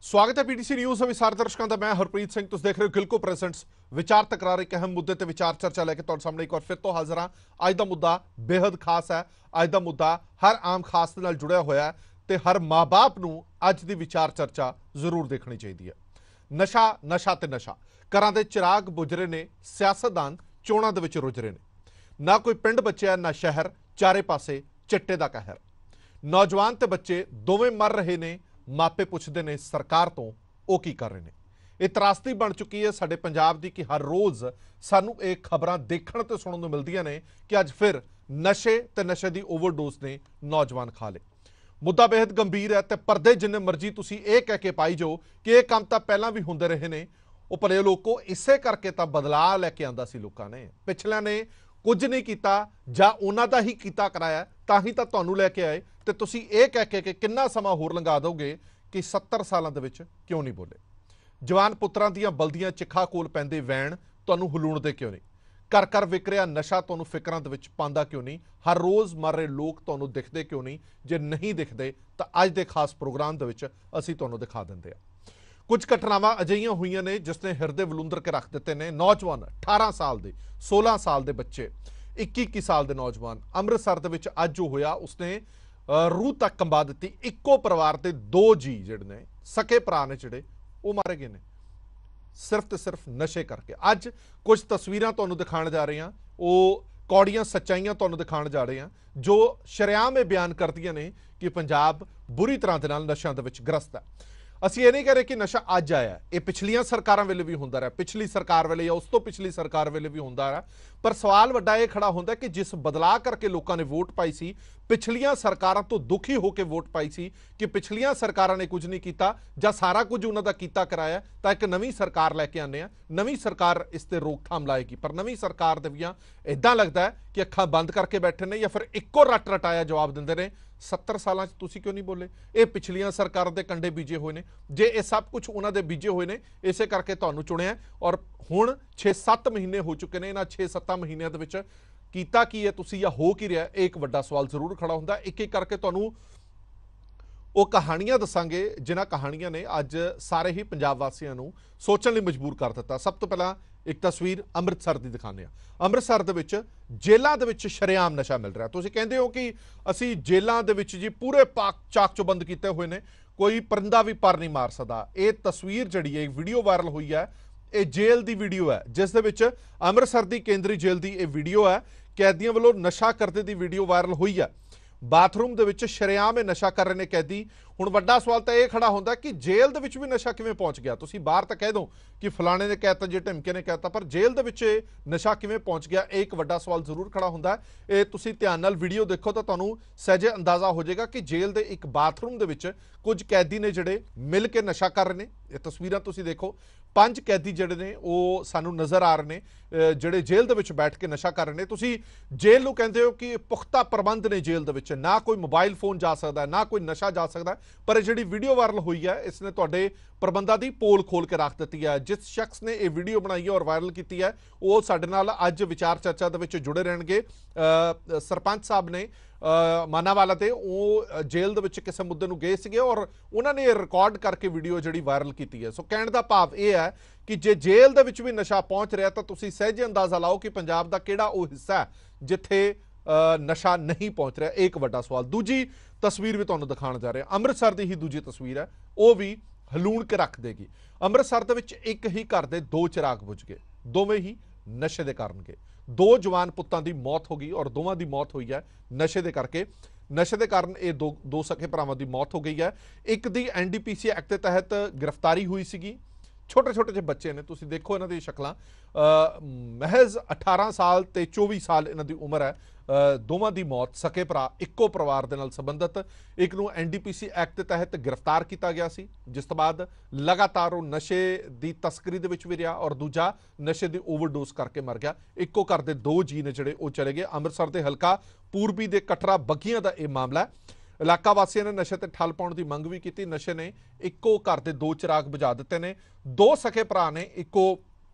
स्वागत है PTC news विचार दर्शकों का। मैं हरप्रीत सिंह, तुम देख रहे हो गिलको प्रेजेंट्स। विचार तकरार एक अहम मुद्दे ते विचार चर्चा लैके तुहाडे सामने एक बार फिर तो हाजिर हाँ। अज का मुद्दा बेहद खास है। अज का मुद्दा हर आम खास दे नाल जुड़िया होया है ते हर माँ बाप नूं अज दी विचार चर्चा जरूर देखनी चाहिए है। नशा नशा ते नशा, घरां दे चिराग बुझ रहे ने, सियासतदान चोणां दे विच रुझ रहे ने। ना कोई पिंड बचिया ना शहर, चारे पासे चिट्टे दा कहर। नौजवान ते बच्चे दोवें मर रहे ने, मापे पुछदे ने सरकार तो वो की कर रहे हैं। ये त्रासदी बन चुकी है साडे पंजाब दी कि हर रोज़ सानू ये खबरां देखण ते सुणन नूं मिलदियां ने कि अज फिर नशे ते नशे दी ओवरडोज ने नौजवान खा ले। मुद्दा बेहद गंभीर है ते पर्दे जिन्ने मर्जी तुसीं ये कह के पाई जाओ कि ये काम तां पहलां भी हुंदे रहे ने। वो भले लोगों इसे करके तां बदलाव लैके आंदा सी लोकां ने, पिछलिਆਂ ने कुछ नहीं किया जां उन्हां दा ही कीता कराया तां ही तां तुहानूं लैके आए ते तुसीं ये कह के कि किन्ना समा होर लंघा दोगे कि 70 सालां दे विच क्यों नहीं बोले। जवान पुत्रां दीआं बलदियां चिखा कोल पैंदे वैण तुहानूं हलूणदे क्यों नहीं। घर घर विक रिहा नशा तुहानूं फिकरां दे विच पांदा क्यों नहीं। हर रोज़ मर रहे लोग तुहानूं दिखदे क्यों नहीं। जे नहीं दिखदे तां अज दे खास प्रोग्राम दे विच असीं तुहानूं दिखा दिंदे आ। कुछ घटनावां अजिहियां होईयां ने जिसने हिरदे वलूंदर के रख दिते ने। नौजवान 18 साल दे, 16 साल दे बच्चे, 21 साल दे नौजवान। अमृतसर दे विच अज जो होया उसने रूह तक कंबा दी। इक्को परिवार के दो जी जिहड़े ने सके भरा ने जिहड़े वो मारे गए ने सिर्फ तो सिर्फ नशे करके। अज कुछ तस्वीरां तुहानूं दिखाण जा रहे हैं, वो कौड़ियां सच्चाइयां तुहानूं दिखाण जा रहे हैं जो शरेआम ये बयान करदियां ने कि पंजाब बुरी तरह दे नाल नशिਆਂ दे विच ग्रस्त है। ਅਸੀਂ ਇਹ ਨਹੀਂ ਕਹ ਰਹੇ कि नशा अज आया, ये पिछलियां सरकारां वेले भी हुंदा रहा, पिछली सरकार वेले या उस तो पिछली सरकार वेले भी हुंदा रहा। पर सवाल वड्डा ये खड़ा होंदा कि जिस बदलाव करके लोगों ने वोट पाई सी, पिछलियां सरकारां तो दुखी होकर वोट पाई सी कि पिछलियां सरकारां ने कुछ नहीं किया जां सारा कुछ उन्हां दा कीता कराया तां एक नवीं सरकार लैके आने आ, नवीं सरकार इस ते रोकथाम लाएगी। पर नवीं सरकार दे वियां इदां लगदा है कि अखां बंद करके बैठे ने या फिर इक्को रट रटाया जवाब दिंदे ने 70 साल तुसीं क्यों नहीं बोले। ये पिछलियां सरकार दे कंडे बीजे हुए ने, जे ये सब कुछ उन्हां दे बीजे हुए ने इसे करके तुहानूं चुनिया। और हुण 6-7 महीने हो चुके ने, इन्हां 6-7 महीनों दे विच कीता की है तुसीं या हो की रहा, एक वड्डा सवाल जरूर खड़ा हुंदा। एक एक करके तुहानूं वो कहानियां दसांगे जिन्हां कहानियां ने अज सारे ही पंजाब वासियों नूं सोचण लई मजबूर कर दिता। सब तो पहला एक तस्वीर अमृतसर की दिखाने आ। अमृतसर दे विच जेलों दे विच शरेआम नशा मिल रहा। तुसीं कहंदे हो कि असीं जेलों दे विच जी पूरे पाक चाक चौबंद कीते हुए ने, कोई परिंदा भी पर नहीं मार सकदा। ये तस्वीर जिहड़ी है वीडियो वायरल हुई है, ये जेल की वीडियो है जिस दे विच अमृतसर की केंद्री जेल की यह वीडियो है। कैदियों वालों नशा करदे दी वीडियो वायरल हुई है। बाथरूम दे विच शरेआम नशा कर रहे हैं कैदी। हुण वड्डा सवाल तो यह खड़ा होंदा कि जेल दे विच भी नशा किवें पहुंच गया। तुसीं बाहर तो कह दो कि फलाने ने कहता, जे ढिमके ने कहता, पर जेल दे विच नशा किवें पहुंच गया, एक वड्डा सवाल जरूर खड़ा होंदा है। तुसीं ध्यान नाल वीडियो देखो तो तुहानूं सहजे अंदाजा हो जाएगा कि जेल दे एक बाथरूम दे विच कुछ कैदी ने जिहड़े मिल के नशा कर रहे हैं। ये तस्वीरां तुसीं देखो, 5 कैदी जिहड़े ने वो सानूं नज़र आ रहे हैं जिहड़े जेल दे विच बैठ के नशा कर रहे हैं। तुसीं जेल नूं कहंदे हो कि पुख्ता प्रबंध ने जेल दे विच, ना कोई मोबाइल फोन जा सकता है, ना कोई नशा जा सकता है। पर जिहड़ी वीडियो वायरल हुई है इसने तुहाडे प्रबंधां दी पोल खोल के रख दी है। जिस शख्स ने यह वीडियो बनाई है और वायरल की है वो साडे नाल अज विचार चर्चा दे विच जुड़े रहणगे। सरपंच साहब ने मानावाला ते वो जेल दे विच किसी मुद्दे नूं गए सीगे और उन्होंने रिकॉर्ड करके वीडियो जिहड़ी वायरल की है। सो कहण दा भाव यह है कि जे जेल दे विच भी नशा पहुंच रहा तो तुसीं सहजे अंदाजा लाओ कि पंजाब दा किहड़ा वो हिस्सा है जिथे नशा नहीं पहुंच रहा। एक वड्डा सवाल। दूजी तस्वीर भी तुहानूं दिखाण जा रहे हैं, अमृतसर की ही दूजी तस्वीर है, वो भी हलूण के रख देगी। अमृतसर दे विच एक ही घर दे 2 चिराग बुझ गए, दोवें ही नशे दे कारण गए। 2 जवान पुत्तां दी मौत हो गई और दोवां दी मौत हुई है नशे दे करके। नशे के कारण ये दो सके भरावां दी मौत हो गई है। एक दी NDPC एक्ट के तहत गिरफ्तारी हुई सीगी। छोटे छोटे जो बच्चे ने, तुसीं देखो इन्हां दी शक्लां, महज 18 साल ते 24 साल इन्हां दी उम्र है। दोवां दी मौत सके भरा इक्को परिवार दे नाल संबंधित। एक नूं NDPC एक्ट के तहत गिरफ्तार किया गया सी, जिस तो बाद लगातार वो नशे की तस्करी दे विच भी रहा और दूजा नशे की ओवरडोज करके मर गया। इक्को घर दे 2 जी ने जिहड़े वो चले गए। अमृतसर के हलका पूर्वी के कटरा बग्घियां का यह मामला है। इलाका वासियों ने नशे ते ठल पाउण की मंग भी की। नशे ने इक्को घर के 2 चिराग बुझा दिते ने। 2 सके भरा ने इक्को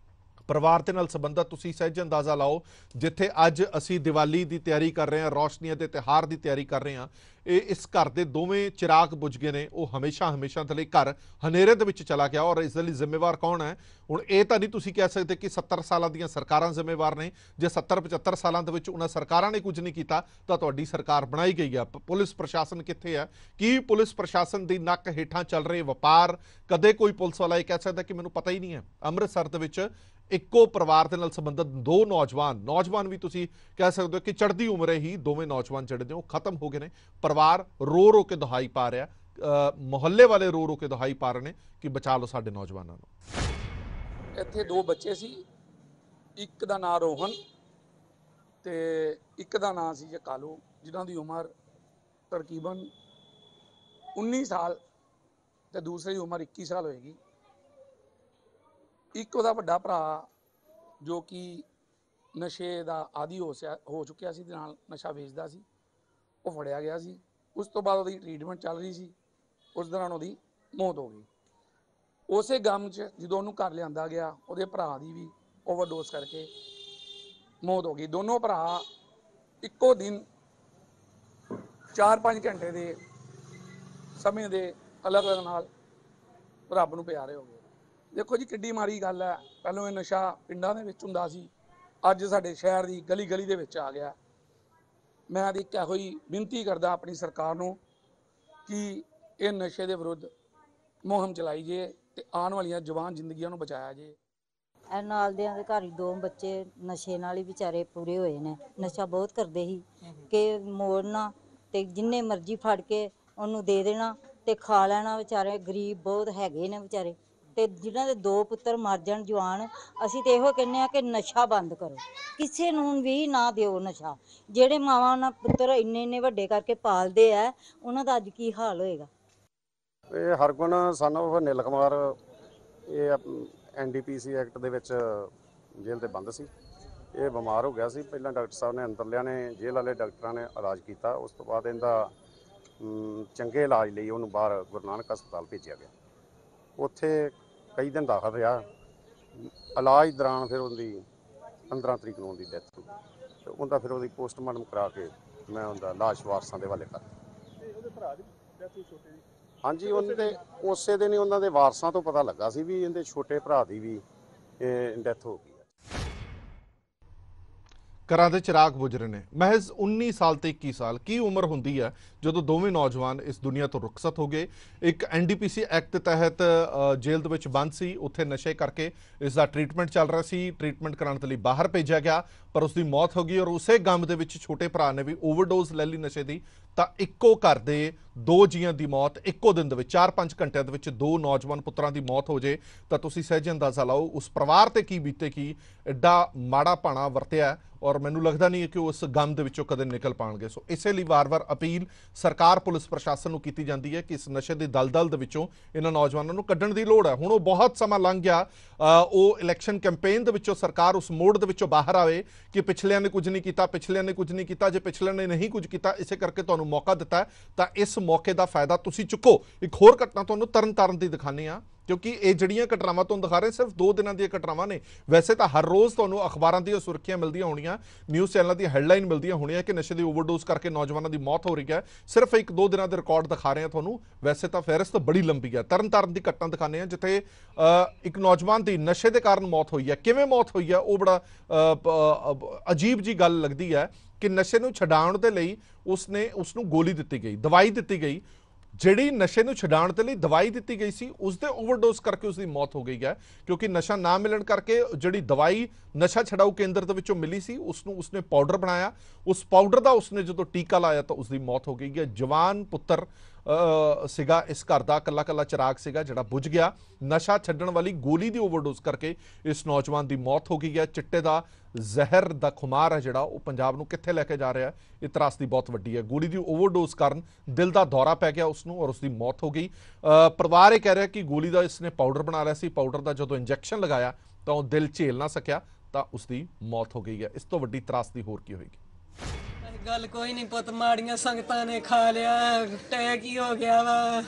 ਪਰਿਵਾਰ ਦੇ ਨਾਲ ਸੰਬੰਧਤ ਤੁਸੀਂ ਸਹਿਜ ਅੰਦਾਜ਼ਾ ਲਾਓ, ਜਿੱਥੇ ਅੱਜ ਅਸੀਂ ਦੀਵਾਲੀ ਦੀ ਤਿਆਰੀ ਕਰ ਰਹੇ ਹਾਂ, ਰੌਸ਼ਨੀਆਂ ਦੇ ਤਿਉਹਾਰ ਦੀ ਤਿਆਰੀ ਕਰ ਰਹੇ ਹਾਂ, ਇਹ ਇਸ ਘਰ ਦੇ ਦੋਵੇਂ ਚਿਰਾਗ ਬੁਝ ਗਏ ਨੇ। ਉਹ ਹਮੇਸ਼ਾ ਦੇ ਲਈ ਘਰ ਹਨੇਰੇ ਦੇ ਵਿੱਚ ਚਲਾ ਗਿਆ। ਔਰ ਇਸ ਦੇ ਲਈ ਜ਼ਿੰਮੇਵਾਰ ਕੌਣ ਹੈ? ਹੁਣ ਇਹ ਤਾਂ ਨਹੀਂ ਤੁਸੀਂ ਕਹਿ ਸਕਦੇ ਕਿ 70 ਸਾਲਾਂ ਦੀਆਂ ਸਰਕਾਰਾਂ ਜ਼ਿੰਮੇਵਾਰ ਨੇ। ਜੇ 70-75 ਸਾਲਾਂ ਦੇ ਵਿੱਚ ਉਹਨਾਂ ਸਰਕਾਰਾਂ ਨੇ ਕੁਝ ਨਹੀਂ ਕੀਤਾ ਤਾਂ ਤੁਹਾਡੀ ਸਰਕਾਰ ਬਣਾਈ ਗਈ ਹੈ। ਪੁਲਿਸ ਪ੍ਰਸ਼ਾਸਨ ਕਿੱਥੇ ਹੈ? ਕੀ ਪੁਲਿਸ ਪ੍ਰਸ਼ਾਸਨ ਦੀ ਨੱਕ ਹੇਠਾਂ ਚੱਲ ਰਹੇ ਵਪਾਰ ਕਦੇ ਕੋਈ ਪੁਲਿਸ ਵਾਲਾ ਇਹ ਕਹਿ ਸਕਦਾ ਕਿ ਮੈਨੂੰ ਪਤਾ ਹੀ ਨਹੀਂ ਹੈ? ਅੰਮ੍ਰਿਤਸਰ ਦੇ ਵਿੱਚ ਇੱਕੋ ਪਰਿਵਾਰ ਦੇ ਨਾਲ ਸੰਬੰਧਿਤ ਦੋ ਨੌਜਵਾਨ ਵੀ ਤੁਸੀਂ ਕਹਿ ਸਕਦੇ ਹੋ ਕਿ ਚੜ੍ਹਦੀ ਉਮਰੇ ਹੀ ਦੋਵੇਂ ਨੌਜਵਾਨ ਜਿਹੜੇ ਨੇ ਉਹ ਖਤਮ ਹੋ ਗਏ ਨੇ। ਪਰਿਵਾਰ ਰੋ ਕੇ ਦੁਹਾਈ ਪਾ ਰਿਹਾ, ਮੁਹੱਲੇ ਵਾਲੇ ਰੋ ਕੇ ਦੁਹਾਈ ਪਾ ਰਹੇ ਨੇ ਕਿ ਬਚਾ ਲਓ ਸਾਡੇ ਨੌਜਵਾਨਾਂ ਨੂੰ। ਇੱਥੇ ਦੋ ਬੱਚੇ ਸੀ, ਇੱਕ ਦਾ ਨਾਂ ਰੋਹਨ ਤੇ ਇੱਕ ਦਾ ਨਾਂ ਸੀ ਕਾਲੂ, ਜਿਨ੍ਹਾਂ ਦੀ ਉਮਰ ਤਕਰੀਬਨ 19 ਸਾਲ ਤੇ ਦੂਸਰੇ ਦੀ ਉਮਰ 21 ਸਾਲ ਹੋਏਗੀ। ਇੱਕ ਉਹਦਾ ਵੱਡਾ ਭਰਾ ਜੋ ਕਿ ਨਸ਼ੇ ਦਾ ਆਦੀ ਹੋ ਚੁੱਕਿਆ ਸੀ, ਤੇ ਨਾਲ ਨਸ਼ਾ ਵੇਚਦਾ ਸੀ, ਉਹ ਫੜਿਆ ਗਿਆ ਸੀ। ਉਸ ਤੋਂ ਬਾਅਦ ਉਹਦੀ ਟ੍ਰੀਟਮੈਂਟ ਚੱਲ ਰਹੀ ਸੀ, ਉਸ ਦੌਰਾਨ ਉਹਦੀ ਮੌਤ ਹੋ ਗਈ। ਉਸੇ ਗਮ 'ਚ ਜਦੋਂ ਉਹਨੂੰ ਘਰ ਲਿਆਂਦਾ ਗਿਆ, ਉਹਦੇ ਭਰਾ ਦੀ ਵੀ ਓਵਰਡੋਜ਼ ਕਰਕੇ ਮੌਤ ਹੋ ਗਈ। ਦੋਨੋਂ ਭਰਾ ਇੱਕੋ ਦਿਨ 4-5 ਘੰਟੇ ਦੇ ਸਮੇਂ ਦੇ ਅਲੱਗ-ਅਲੱਗ ਨਾਲ ਰੱਬ ਨੂੰ ਪਿਆਰੇ ਹੋ ਗਏ। ਦੇਖੋ ਜੀ ਕਿੱਡੀ ਮਾੜੀ ਗੱਲ ਹੈ। ਪਹਿਲਾਂ ਇਹ ਨਸ਼ਾ ਪਿੰਡਾਂ ਦੇ ਵਿੱਚ ਹੁੰਦਾ ਸੀ, ਅੱਜ ਸਾਡੇ ਸ਼ਹਿਰ ਦੀ ਗਲੀ ਦੇ ਵਿੱਚ ਆ ਗਿਆ। ਮੈਂ ਤਾਂ ਇੱਕ ਇਹੋ ਹੀ ਬੇਨਤੀ ਕਰਦਾ ਆਪਣੀ ਸਰਕਾਰ ਨੂੰ ਕਿ ਇਹ ਨਸ਼ੇ ਦੇ ਵਿਰੁੱਧ ਮੁਹਿੰਮ ਚਲਾਈ ਜੇ ਤੇ ਆਉਣ ਵਾਲੀਆਂ ਜਵਾਨ ਜ਼ਿੰਦਗੀਆਂ ਨੂੰ ਬਚਾਇਆ ਜੇ। ਇਹ ਨਾਲ ਦਿਆਂ ਦੇ ਘਰ ਹੀ ਦੋ ਬੱਚੇ ਨਸ਼ੇ ਨਾਲ ਹੀ ਵਿਚਾਰੇ ਪੂਰੇ ਹੋਏ ਨੇ। ਨਸ਼ਾ ਬਹੁਤ ਕਰਦੇ ਸੀ ਕਿ ਮੋੜਨਾ ਤੇ ਜਿੰਨੇ ਮਰਜ਼ੀ ਫੜ ਕੇ ਉਹਨੂੰ ਦੇ ਦੇਣਾ ਤੇ ਖਾ ਲੈਣਾ। ਵਿਚਾਰੇ ਗਰੀਬ ਬਹੁਤ ਹੈਗੇ ਨੇ ਵਿਚਾਰੇ, ਤੇ ਜਿਨ੍ਹਾਂ ਦੇ ਦੋ ਪੁੱਤਰ ਮਰ ਜਾਣ ਜਵਾਨ। ਅਸੀਂ ਤੇ ਇਹੋ ਕਹਿੰਦੇ ਆ ਕਿ ਨਸ਼ਾ ਬੰਦ ਕਰੋ, ਕਿਸੇ ਨੂੰ ਵੀ ਨਾ ਦਿਓ ਨਸ਼ਾ। ਜਿਹੜੇ ਮਾਵਾਂ ਉਹਨਾਂ ਪੁੱਤਰ ਇੰਨੇ ਵੱਡੇ ਕਰਕੇ ਪਾਲਦੇ ਆ, ਉਹਨਾਂ ਦਾ ਅੱਜ ਕੀ ਹਾਲ ਹੋਏਗਾ। ਇਹ ਹਰਗੁਣ ਸਨ ਆਫ ਨਿਲ ਕੁਮਾਰ, ਇਹ NDPC ਐਕਟ ਦੇ ਵਿੱਚ ਜੇਲ੍ਹ ਤੇ ਬੰਦ ਸੀ। ਇਹ ਬਿਮਾਰ ਹੋ ਗਿਆ ਸੀ। ਪਹਿਲਾਂ ਡਾਕਟਰ ਸਾਹਿਬ ਨੇ ਅੰਦਰਲਿਆਂ ਨੇ, ਜੇਲ੍ਹ ਵਾਲੇ ਡਾਕਟਰਾਂ ਨੇ ਇਲਾਜ ਕੀਤਾ। ਉਸ ਤੋਂ ਬਾਅਦ ਇਹਦਾ ਚੰਗੇ ਇਲਾਜ ਲਈ ਉਹਨੂੰ ਬਾਹਰ ਗੁਰੂ ਨਾਨਕ ਹਸਪਤਾਲ ਭੇਜਿਆ ਗਿਆ। ਉੱਥੇ ਕਈ ਦਿਨ ਦਾਖਲ ਰਿਹਾ। ਇਲਾਜ ਦੌਰਾਨ ਫਿਰ ਉਹਦੀ 15 ਤਰੀਕ ਨੂੰ ਉਹਦੀ ਡੈਥ ਹੋ ਗਈ ਤੇ ਉਹਦਾ ਫਿਰ ਉਹਦੀ ਪੋਸਟਮਾਰਟਮ ਕਰਾ ਕੇ ਮੈਂ ਉਹਦਾ ਲਾਸ਼ ਵਾਰਸਾਂ ਦੇ ਹਵਾਲੇ ਕਰਤੀ। ਉਹਦੇ ਭਰਾ ਦੀ ਡੈਥ ਹੋਈ ਛੋਟੇ ਦੀ? ਹਾਂਜੀ, ਉਹਦੇ ਉਸੇ ਦਿਨ ਹੀ ਉਹਨਾਂ ਦੇ ਵਾਰਸਾਂ ਤੋਂ ਪਤਾ ਲੱਗਾ ਸੀ ਵੀ ਇਹਦੇ ਛੋਟੇ ਭਰਾ ਦੀ ਵੀ ਡੈਥ ਹੋ ਗਈ। ਘਰਾਂ ਦੇ ਚਿਰਾਗ ਬੁਝ ਰਹੇ ਨੇ। ਮਹਿਜ਼ 19 ਸਾਲ ਤੇ 21 ਸਾਲ ਕੀ ਉਮਰ ਹੁੰਦੀ ਹੈ ਜਦੋਂ ਦੋਵੇਂ ਨੌਜਵਾਨ ਇਸ ਦੁਨੀਆ ਤੋਂ ਰੁਖਸਤ ਹੋ ਗਏ। ਇੱਕ NDPC ਐਕਟ ਦੇ ਤਹਿਤ ਜੇਲ੍ਹ ਦੇ ਵਿੱਚ ਬੰਦ ਸੀ, ਉੱਥੇ ਨਸ਼ੇ ਕਰਕੇ ਇਸ ਦਾ ਟ੍ਰੀਟਮੈਂਟ ਚੱਲ ਰਿਹਾ ਸੀ। ਟ੍ਰੀਟਮੈਂਟ ਕਰਾਉਣ ਦੇ ਲਈ ਬਾਹਰ ਭੇਜਿਆ ਗਿਆ, ਪਰ ਉਸ ਦੀ ਮੌਤ ਹੋ ਗਈ। ਔਰ ਉਸੇ ਗਮ ਦੇ ਵਿੱਚ ਛੋਟੇ ਭਰਾ ਨੇ ਵੀ ਓਵਰਡੋਜ਼ ਲੈ ਲਈ ਨਸ਼ੇ ਦੀ। ਤਾਂ ਇੱਕੋ ਘਰ ਦੇ ਦੋ ਜੀਆਂ ਦੀ ਮੌਤ ਇੱਕੋ ਦਿਨ ਦੇ ਵਿੱਚ 4-5 ਘੰਟਿਆਂ ਦੇ ਵਿੱਚ ਦੋ ਨੌਜਵਾਨ ਪੁੱਤਰਾਂ ਦੀ ਮੌਤ ਹੋ ਜੇ ਤਾਂ ਤੁਸੀਂ ਸਹਿਜ ਅੰਦਾਜ਼ਾ ਲਾਓ ਉਸ ਪਰਿਵਾਰ ਤੇ ਕੀ ਬੀਤੇ, ਕੀ ਐਡਾ ਮਾੜਾ ਭਾਣਾ ਵਰਤਿਆ। ਔਰ ਮੈਨੂੰ ਲੱਗਦਾ ਨਹੀਂ ਹੈ ਕਿ ਉਸ ਗਮ ਦੇ ਵਿੱਚੋਂ ਕਦੇ ਨਿਕਲ ਪਾਣਗੇ। ਸੋ ਇਸੇ ਲਈ ਵਾਰ-ਵਾਰ ਅਪੀਲ ਸਰਕਾਰ ਪੁਲਿਸ ਪ੍ਰਸ਼ਾਸਨ ਨੂੰ ਕੀਤੀ ਜਾਂਦੀ ਹੈ ਕਿ ਇਸ ਨਸ਼ੇ ਦੀ ਦਲਦਲ ਦੇ ਵਿੱਚੋਂ ਇਹਨਾਂ ਨੌਜਵਾਨਾਂ ਨੂੰ ਕੱਢਣ ਦੀ ਲੋੜ ਹੈ। ਹੁਣ ਉਹ ਬਹੁਤ ਸਮਾਂ ਲੰਘ ਗਿਆ, ਉਹ ਇਲੈਕਸ਼ਨ ਕੈਂਪੇਨ ਦੇ ਵਿੱਚੋਂ ਸਰਕਾਰ ਉਸ ਮੋੜ ਦੇ ਵਿੱਚੋਂ ਬਾਹਰ ਆਵੇ ਕਿ ਪਿਛਲਿਆਂ ਨੇ ਕੁਝ ਨਹੀਂ ਕੀਤਾ, ਪਿਛਲਿਆਂ ਨੇ ਕੁਝ ਨਹੀਂ ਕੀਤਾ। ਜੇ ਪਿਛਲਿਆਂ ਨੇ ਨਹੀਂ ਕੁਝ ਕੀਤਾ, ਇਸੇ ਕਰਕੇ ਤੁਹਾਨੂੰ ਮੌਕਾ ਦਿੱਤਾ ਤਾਂ ਇਸ ਮੌਕੇ ਦਾ ਫਾਇਦਾ ਤੁਸੀਂ ਚੁੱਕੋ। ਇੱਕ ਹੋਰ ਘਟਨਾ ਤੁਹਾਨੂੰ ਤਰਨਤਾਰਨ ਦੀ ਦਿਖਾਉਂਦੇ ਹਾਂ, ਕਿਉਂਕਿ ਇਹ ਜਿਹੜੀਆਂ ਘਟਨਾਵਾਂ ਤੁਹਾਨੂੰ ਦਿਖਾ ਰਹੇ ਸਿਰਫ 2 ਦਿਨਾਂ ਦੀਆਂ ਘਟਨਾਵਾਂ ਨੇ। ਵੈਸੇ ਤਾਂ ਹਰ ਰੋਜ਼ ਤੁਹਾਨੂੰ ਅਖਬਾਰਾਂ ਦੀਆਂ ਸੁਰਖੀਆਂ ਮਿਲਦੀਆਂ ਹੋਣੀਆਂ, ਨਿਊਜ਼ ਚੈਨਲਾਂ ਦੀ ਹੈਡਲਾਈਨ ਮਿਲਦੀਆਂ ਹੋਣੀਆਂ ਕਿ ਨਸ਼ੇ ਦੀ ਓਵਰਡੋਜ਼ ਕਰਕੇ ਨੌਜਵਾਨਾਂ ਦੀ ਮੌਤ ਹੋ ਰਹੀ ਹੈ। ਸਿਰਫ 1-2 ਦਿਨਾਂ ਦੇ ਰਿਕਾਰਡ ਦਿਖਾ ਰਹੇ ਹਾਂ ਤੁਹਾਨੂੰ। ਵੈਸੇ ਤਾਂ ਫਹਿਰਿਸਤ ਬੜੀ ਲੰਬੀ ਹੈ। ਤਰਨਤਾਰਨ ਦੀ ਘਟਨਾ ਦਿਖਾਉਂਦੇ ਹਾਂ ਜਿੱਥੇ ਇੱਕ ਨੌਜਵਾਨ ਦੀ ਨਸ਼ੇ ਦੇ ਕਾਰਨ ਮੌਤ ਹੋਈ ਹੈ। ਕਿਵੇਂ ਮੌਤ ਹੋਈ ਹੈ ਉਹ ਬੜਾ ਅਜੀਬ ਜੀ ਗੱਲ ਲੱਗਦੀ ਹੈ ਕਿ ਨਸ਼ੇ ਨੂੰ ਛਡਾਉਣ ਦੇ ਲਈ ਉਸਨੂੰ ਗੋਲੀ ਦਿੱਤੀ ਗਈ, ਦਵਾਈ ਦਿੱਤੀ ਗਈ। ਜਿਹੜੀ ਨਸ਼ੇ ਨੂੰ ਛਡਾਉਣ ਦੇ ਲਈ ਦਵਾਈ ਦਿੱਤੀ ਗਈ ਸੀ ਉਸ ਦੇ ਓਵਰਡੋਜ਼ ਕਰਕੇ ਉਸ ਦੀ ਮੌਤ ਹੋ ਗਈ ਹੈ। ਕਿਉਂਕਿ ਨਸ਼ਾ ਨਾ ਮਿਲਣ ਕਰਕੇ ਜਿਹੜੀ ਦਵਾਈ ਨਸ਼ਾ ਛਡਾਊ ਕੇਂਦਰ ਦੇ ਵਿੱਚੋਂ ਮਿਲੀ ਸੀ ਉਸਨੇ ਪਾਊਡਰ ਬਣਾਇਆ। ਉਸ ਪਾਊਡਰ ਦਾ ਉਸਨੇ ਜਦੋਂ ਟੀਕਾ ਲਾਇਆ ਤਾਂ ਉਸ ਦੀ ਮੌਤ ਹੋ ਗਈ ਹੈ। ਜਵਾਨ ਪੁੱਤਰ ਸੀਗਾ ਇਸ ਘਰ ਦਾ, ਕੱਲਾ ਚਿਰਾਗ ਸੀਗਾ ਜਿਹੜਾ ਬੁਝ ਗਿਆ। ਨਸ਼ਾ ਛੱਡਣ ਵਾਲੀ ਗੋਲੀ ਦੀ ਓਵਰਡੋਜ਼ ਕਰਕੇ ਇਸ ਨੌਜਵਾਨ ਦੀ ਮੌਤ ਹੋ ਗਈ ਹੈ। ਚਿੱਟੇ ਦਾ ਜ਼ਹਿਰ ਦਾ ਖੁਮਾਰ ਹੈ ਜਿਹੜਾ ਉਹ ਪੰਜਾਬ ਨੂੰ ਕਿੱਥੇ ਲੈ ਕੇ ਜਾ ਰਿਹਾ, ਇਹ ਤਰਾਸਦੀ ਬਹੁਤ ਵੱਡੀ ਹੈ। ਗੋਲੀ ਦੀ ਓਵਰਡੋਜ਼ ਕਾਰਨ ਦਿਲ ਦਾ ਦੌਰਾ ਪੈ ਗਿਆ ਉਸਨੂੰ ਔਰ ਉਸਦੀ ਮੌਤ ਹੋ ਗਈ। ਪਰਿਵਾਰ ਇਹ ਕਹਿ ਰਿਹਾ ਕਿ ਗੋਲੀ ਦਾ ਇਸਨੇ ਪਾਊਡਰ ਬਣਾ ਲਿਆ ਸੀ, ਪਾਊਡਰ ਦਾ ਜਦੋਂ ਇੰਜੈਕਸ਼ਨ ਲਗਾਇਆ ਤਾਂ ਉਹ ਦਿਲ ਝੇਲ ਨਾ ਸਕਿਆ ਤਾਂ ਉਸਦੀ ਮੌਤ ਹੋ ਗਈ ਹੈ। ਇਸ ਤੋਂ ਵੱਡੀ ਤਰਾਸਦੀ ਹੋਰ ਕੀ ਹੋਏਗੀ। ਗੱਲ ਕੋਈ ਨਹੀਂ ਪੁੱਤ, ਮਾੜੀਆਂ ਸੰਗਤਾਂ ਨੇ ਖਾ ਲਿਆ, ਅਟੈਕ ਹੀ ਹੋ ਗਿਆ ਵਾ।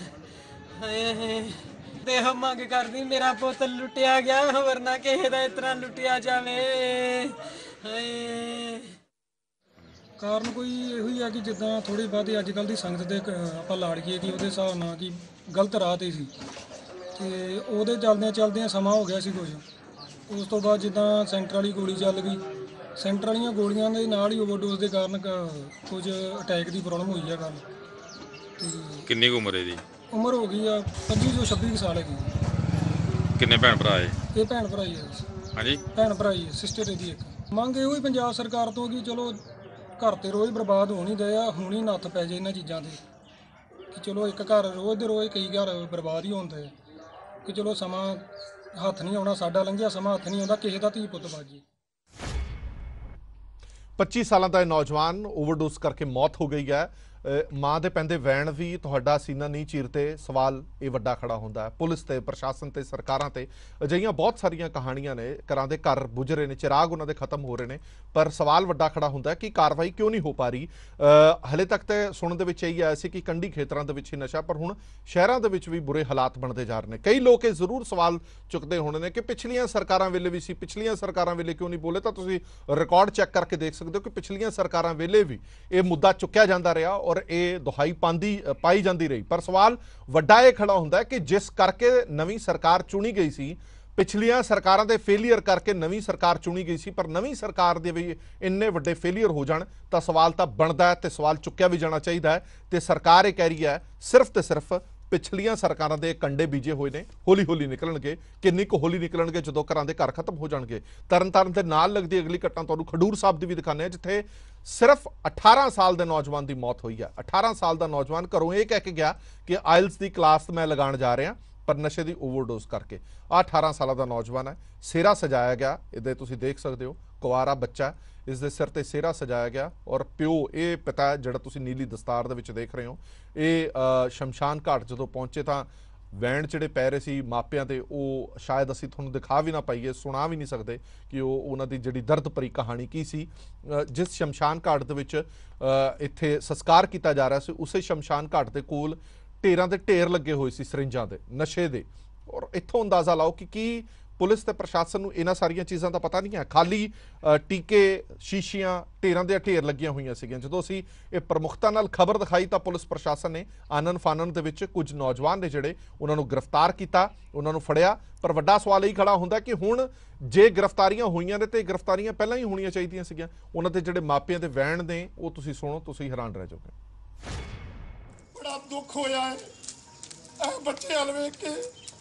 ਤੇ ਇਹੋ ਮੰਗ ਕਰਦੀ ਮੇਰਾ ਪੁੱਤ ਲੁੱਟਿਆ ਗਿਆ ਹੋਰ ਨਾ ਕਿਸੇ ਦਾ ਇਸ ਤਰ੍ਹਾਂ ਲੁੱਟਿਆ ਜਾਵੇ। ਹਾਏ ਕਾਰਨ ਕੋਈ ਇਹੋ ਹੀ ਹੈ ਕਿ ਜਿੱਦਾਂ ਥੋੜੀ ਬਹੁਤੀ ਅੱਜ ਕੱਲ੍ਹ ਦੀ ਸੰਗਤ ਦੇ ਆਪਾਂ ਲਾੜੀਏ ਕਿ ਉਹਦੇ ਹਿਸਾਬ ਨਾਲ ਕਿ ਗਲਤ ਰਾਹ 'ਤੇ ਸੀ ਤੇ ਉਹਦੇ ਚੱਲਦਿਆਂ ਸਮਾਂ ਹੋ ਗਿਆ ਸੀ ਕੁਝ। ਉਸ ਤੋਂ ਬਾਅਦ ਜਿੱਦਾਂ ਸੈਂਟਰ ਵਾਲੀ ਗੋਲੀ ਚੱਲ ਗਈ, ਸੈਂਟਰ ਵਾਲੀਆਂ ਗੋਲੀਆਂ ਦੇ ਨਾਲ ਹੀ ਓਵਰਡੋਜ਼ ਦੇ ਕਾਰਨ ਕੁਝ ਅਟੈਕ ਦੀ ਪ੍ਰੋਬਲਮ ਹੋਈ ਆ। ਗੱਲ ਤੇ ਕਿੰਨੀ ਕੁ ਉਮਰ ਹੈ ਜੀ? ਉਮਰ ਹੋ ਗਈ ਆ 25 ਤੋਂ 26 ਸਾਲ ਹੈਗੀ। ਕਿੰਨੇ ਭੈਣ ਭਰਾ ਹੈ? ਇਹ ਭੈਣ ਭਰਾ ਹੀ ਆ। ਹਾਂਜੀ ਭੈਣ ਭਰਾ ਹੀ ਸਿਸਟਰ ਇਹਦੀ ਇੱਕ। ਮੰਗ ਇਹੋ ਹੀ ਪੰਜਾਬ ਸਰਕਾਰ ਤੋਂ ਕਿ ਚਲੋ ਘਰ ਤੇ ਰੋਜ਼ ਬਰਬਾਦ ਹੋਣ ਹੀ ਦਏ ਆ, ਹੁਣ ਹੀ ਨੱਥ ਪੈ ਜੇ ਇਹਨਾਂ ਚੀਜ਼ਾਂ ਤੇ ਕਿ ਚਲੋ ਇੱਕ ਘਰ ਰੋਜ਼ ਦੇ ਰੋਜ਼ ਕਈ ਘਰ ਬਰਬਾਦ ਹੀ ਹੁੰਦੇ ਕਿ ਚਲੋ ਸਮਾਂ ਹੱਥ ਨਹੀਂ ਆਉਣਾ, ਸਾਡਾ ਲੰਘਿਆ ਸਮਾਂ ਹੱਥ ਨਹੀਂ ਆਉਂਦਾ, ਕਿਸੇ ਦਾ ਧੀ ਪੁੱਤ ਬਾਜੀ। 25 ਸਾਲਾਂ ਦਾ ਇਹ ਨੌਜਵਾਨ ਓਵਰਡੋਜ਼ ਕਰਕੇ ਮੌਤ ਹੋ ਗਈ ਹੈ। ਮਾਂ ਦੇ ਪੈਂਦੇ ਵੈਣ ਵੀ ਤੁਹਾਡਾ ਸੀਨਾ ਨਹੀਂ ਚੀਰਦੇ। ਸਵਾਲ ਇਹ ਵੱਡਾ ਖੜਾ ਹੁੰਦਾ ਹੈ ਪੁਲਿਸ ਤੇ, ਪ੍ਰਸ਼ਾਸਨ ਤੇ, ਸਰਕਾਰਾਂ ਤੇ। ਅਜਿਹੀਆਂ ਬਹੁਤ ਸਾਰੀਆਂ ਕਹਾਣੀਆਂ ਨੇ, ਘਰਾਂ ਦੇ ਘਰ ਬੁਝ ਰਹੇ ਨੇ, ਚਿਰਾਗ ਉਹਨਾਂ ਦੇ ਖਤਮ ਹੋ ਰਹੇ ਨੇ, ਪਰ ਸਵਾਲ ਵੱਡਾ ਖੜਾ ਹੁੰਦਾ ਹੈ ਕਿ ਕਾਰਵਾਈ ਕਿਉਂ ਨਹੀਂ ਹੋ ਪਾ ਰਹੀ। ਹਲੇ ਤੱਕ ਤੇ ਸੁਣਨ ਦੇ ਵਿੱਚ ਇਹੀ ਆਇਆ ਸੀ ਕਿ ਕੰਢੀ ਖੇਤਰਾਂ ਦੇ ਵਿੱਚ ਹੀ ਨਸ਼ਾ, ਪਰ ਹੁਣ ਸ਼ਹਿਰਾਂ ਦੇ ਵਿੱਚ ਵੀ ਬੁਰੇ ਹਾਲਾਤ ਬਣਦੇ ਜਾ ਰਹੇ ਨੇ। ਕਈ ਲੋਕ ਇਹ ਜ਼ਰੂਰ ਸਵਾਲ ਚੁੱਕਦੇ ਹੋਣੇ ਨੇ ਕਿ ਪਿਛਲੀਆਂ ਸਰਕਾਰਾਂ ਵੇਲੇ ਵੀ ਸੀ, ਪਿਛਲੀਆਂ ਸਰਕਾਰਾਂ ਵੇਲੇ ਕਿਉਂ ਨਹੀਂ ਬੋਲੇ। ਤਾਂ ਤੁਸੀਂ ਰਿਕਾਰਡ ਚੈੱਕ ਕਰਕੇ ਦੇਖ ਸਕਦੇ ਹੋ ਕਿ ਪਿਛਲੀਆਂ ਸਰਕਾਰਾਂ ਵੇਲੇ ਵੀ ਇਹ ਮੁੱਦਾ ਚੁੱਕਿਆ ਜਾਂਦਾ ਰਿਹਾ ਔਰ ਇਹ ਦੁਹਾਈ ਪਾਈ ਜਾਂਦੀ ਰਹੀ। ਪਰ ਸਵਾਲ ਵੱਡਾ ਇਹ ਖੜਾ ਹੁੰਦਾ ਹੈ ਕਿ ਜਿਸ ਕਰਕੇ ਨਵੀਂ ਸਰਕਾਰ ਚੁਣੀ ਗਈ ਸੀ, ਪਿਛਲੀਆਂ ਸਰਕਾਰਾਂ ਦੇ ਫੇਲੀਅਰ ਕਰਕੇ ਨਵੀਂ ਸਰਕਾਰ ਚੁਣੀ ਗਈ ਸੀ, ਪਰ ਨਵੀਂ ਸਰਕਾਰ ਦੇ ਵੀ ਇੰਨੇ ਵੱਡੇ ਫੇਲੀਅਰ ਹੋ ਜਾਣ ਤਾਂ ਸਵਾਲ ਤਾਂ ਬਣਦਾ ਹੈ ਤੇ ਸਵਾਲ ਚੁੱਕਿਆ ਵੀ ਜਾਣਾ ਚਾਹੀਦਾ ਹੈ। ਤੇ ਸਰਕਾਰ ਇਹ ਕਹਿ ਰਹੀ ਹੈ ਸਿਰਫ ਤੇ ਸਿਰਫ ਪਿਛਲੀਆਂ ਸਰਕਾਰਾਂ ਦੇ ਕੰਡੇ ਬੀਜੇ ਹੋਏ ਨੇ, ਹੌਲੀ ਹੌਲੀ ਨਿਕਲਣਗੇ। ਕਿੰਨੀ ਕੁ ਹੌਲੀ ਨਿਕਲਣਗੇ ਜਦੋਂ ਘਰਾਂ ਦੇ ਘਰ ਖਤਮ ਹੋ ਜਾਣਗੇ। ਤਰਨਤਾਰਨ ਦੇ ਨਾਲ ਲੱਗਦੀ ਅਗਲੀ ਘਟਨਾ ਤੁਹਾਨੂੰ ਖਡੂਰ ਸਾਹਿਬ ਦੀ ਵੀ ਦਿਖਾਉਂਦੇ ਹਾਂ, ਜਿੱਥੇ ਸਿਰਫ 18 ਸਾਲ ਦੇ ਨੌਜਵਾਨ ਦੀ ਮੌਤ ਹੋਈ ਹੈ। 18 ਸਾਲ ਦਾ ਨੌਜਵਾਨ ਘਰੋਂ ਇਹ ਕਹਿ ਕੇ ਗਿਆ ਕਿ ਆਇਲਸ ਦੀ ਕਲਾਸ ਮੈਂ ਲਗਾਉਣ ਜਾ ਰਿਹਾ, ਪਰ ਨਸ਼ੇ ਦੀ ਓਵਰਡੋਜ਼ ਕਰਕੇ। 18 ਸਾਲਾਂ ਦਾ ਨੌਜਵਾਨ ਹੈ, ਸਿਹਰਾ ਸਜਾਇਆ ਗਿਆ। ਇਹਦੇ ਤੁਸੀਂ ਦੇਖ ਸਕਦੇ ਹੋ, ਕੁਆਰਾ ਬੱਚਾ, ਇਸ ਦੇ ਸਿਰ ਤੇ ਸਿਹਰਾ ਸਜਾਇਆ ਗਿਆ ਔਰ ਪਿਓ, ਇਹ ਪਿਤਾ ਜਿਹੜਾ ਤੁਸੀਂ ਨੀਲੀ ਦਸਤਾਰ ਦੇ ਵਿੱਚ ਦੇਖ ਰਹੇ ਹੋ, ਇਹ ਸ਼ਮਸ਼ਾਨ ਘਾਟ ਜਦੋਂ ਪਹੁੰਚੇ ਤਾਂ ਵੈਣ ਜਿਹੜੇ ਪੈ ਰਹੇ ਸੀ ਮਾਪਿਆਂ ਤੇ, ਉਹ ਸ਼ਾਇਦ ਅਸੀਂ ਤੁਹਾਨੂੰ ਦਿਖਾ ਵੀ ਨਾ ਪਾਈਏ, ਸੁਣਾ ਵੀ ਨਹੀਂ ਸਕਦੇ ਕਿ ਉਹਨਾਂ ਦੀ ਜਿਹੜੀ ਦਰਦ ਭਰੀ ਕਹਾਣੀ ਕੀ ਸੀ। ਜਿਸ ਸ਼ਮਸ਼ਾਨ ਘਾਟ ਦੇ ਵਿੱਚ ਇੱਥੇ ਸੰਸਕਾਰ ਕੀਤਾ ਜਾ ਰਿਹਾ ਸੀ, ਉਸੇ ਸ਼ਮਸ਼ਾਨ ਘਾਟ ਦੇ ਕੋਲ ਢੇਰਾਂ ਦੇ ਢੇਰ ਲੱਗੇ ਹੋਏ ਸੀ ਸਰਿੰਜਾਂ ਦੇ, ਨਸ਼ੇ ਦੇ। ਔਰ ਇੱਥੋਂ ਅੰਦਾਜ਼ਾ ਲਾਓ ਕਿ ਕੀ ਪੁਲਿਸ ਤੇ ਪ੍ਰਸ਼ਾਸਨ ਨੂੰ ਇਹਨਾਂ ਸਾਰੀਆਂ ਚੀਜ਼ਾਂ ਦਾ ਪਤਾ ਨਹੀਂ ਹੈ। ਖਾਲੀ ਟੀਕੇ, ਸ਼ੀਸ਼ੀਆਂ, ਢੇਰਾਂ ਦੇ ਢੇਰ ਲੱਗੀਆਂ ਹੋਈਆਂ ਸੀਗੀਆਂ। ਜਦੋਂ ਅਸੀਂ ਇਹ ਪ੍ਰਮੁਖਤਾ ਨਾਲ ਖਬਰ ਦਿਖਾਈ ਤਾਂ ਪੁਲਿਸ ਪ੍ਰਸ਼ਾਸਨ ਨੇ ਆਨਨ ਫਾਨਨ ਦੇ ਵਿੱਚ ਕੁਝ ਨੌਜਵਾਨ ਨੇ ਜਿਹੜੇ ਉਹਨਾਂ ਨੂੰ ਗ੍ਰਿਫਤਾਰ ਕੀਤਾ, ਉਹਨਾਂ ਨੂੰ ਫੜਿਆ। ਪਰ ਵੱਡਾ ਸਵਾਲ ਇਹ ਖੜਾ ਹੁੰਦਾ ਕਿ ਹੁਣ ਜੇ ਗ੍ਰਿਫਤਾਰੀਆਂ ਹੋਈਆਂ ਨੇ ਤੇ ਗ੍ਰਿਫਤਾਰੀਆਂ ਪਹਿਲਾਂ ਹੀ ਹੋਣੀਆਂ ਚਾਹੀਦੀਆਂ ਸੀਗੀਆਂ। ਉਹਨਾਂ ਦੇ ਜਿਹੜੇ ਮਾਪਿਆਂ ਦੇ ਵੈਣ ਨੇ, ਉਹ ਤੁਸੀਂ ਸੁਣੋ, ਤੁਸੀਂ ਹੈਰਾਨ ਰਹਿ ਜਾਓਗੇ। ਬੜਾ ਦੁੱਖ ਹੋਇਆ ਹੈ ਇਹ ਬੱਚੇ ਵੱਲ ਵੇਖ ਕੇ।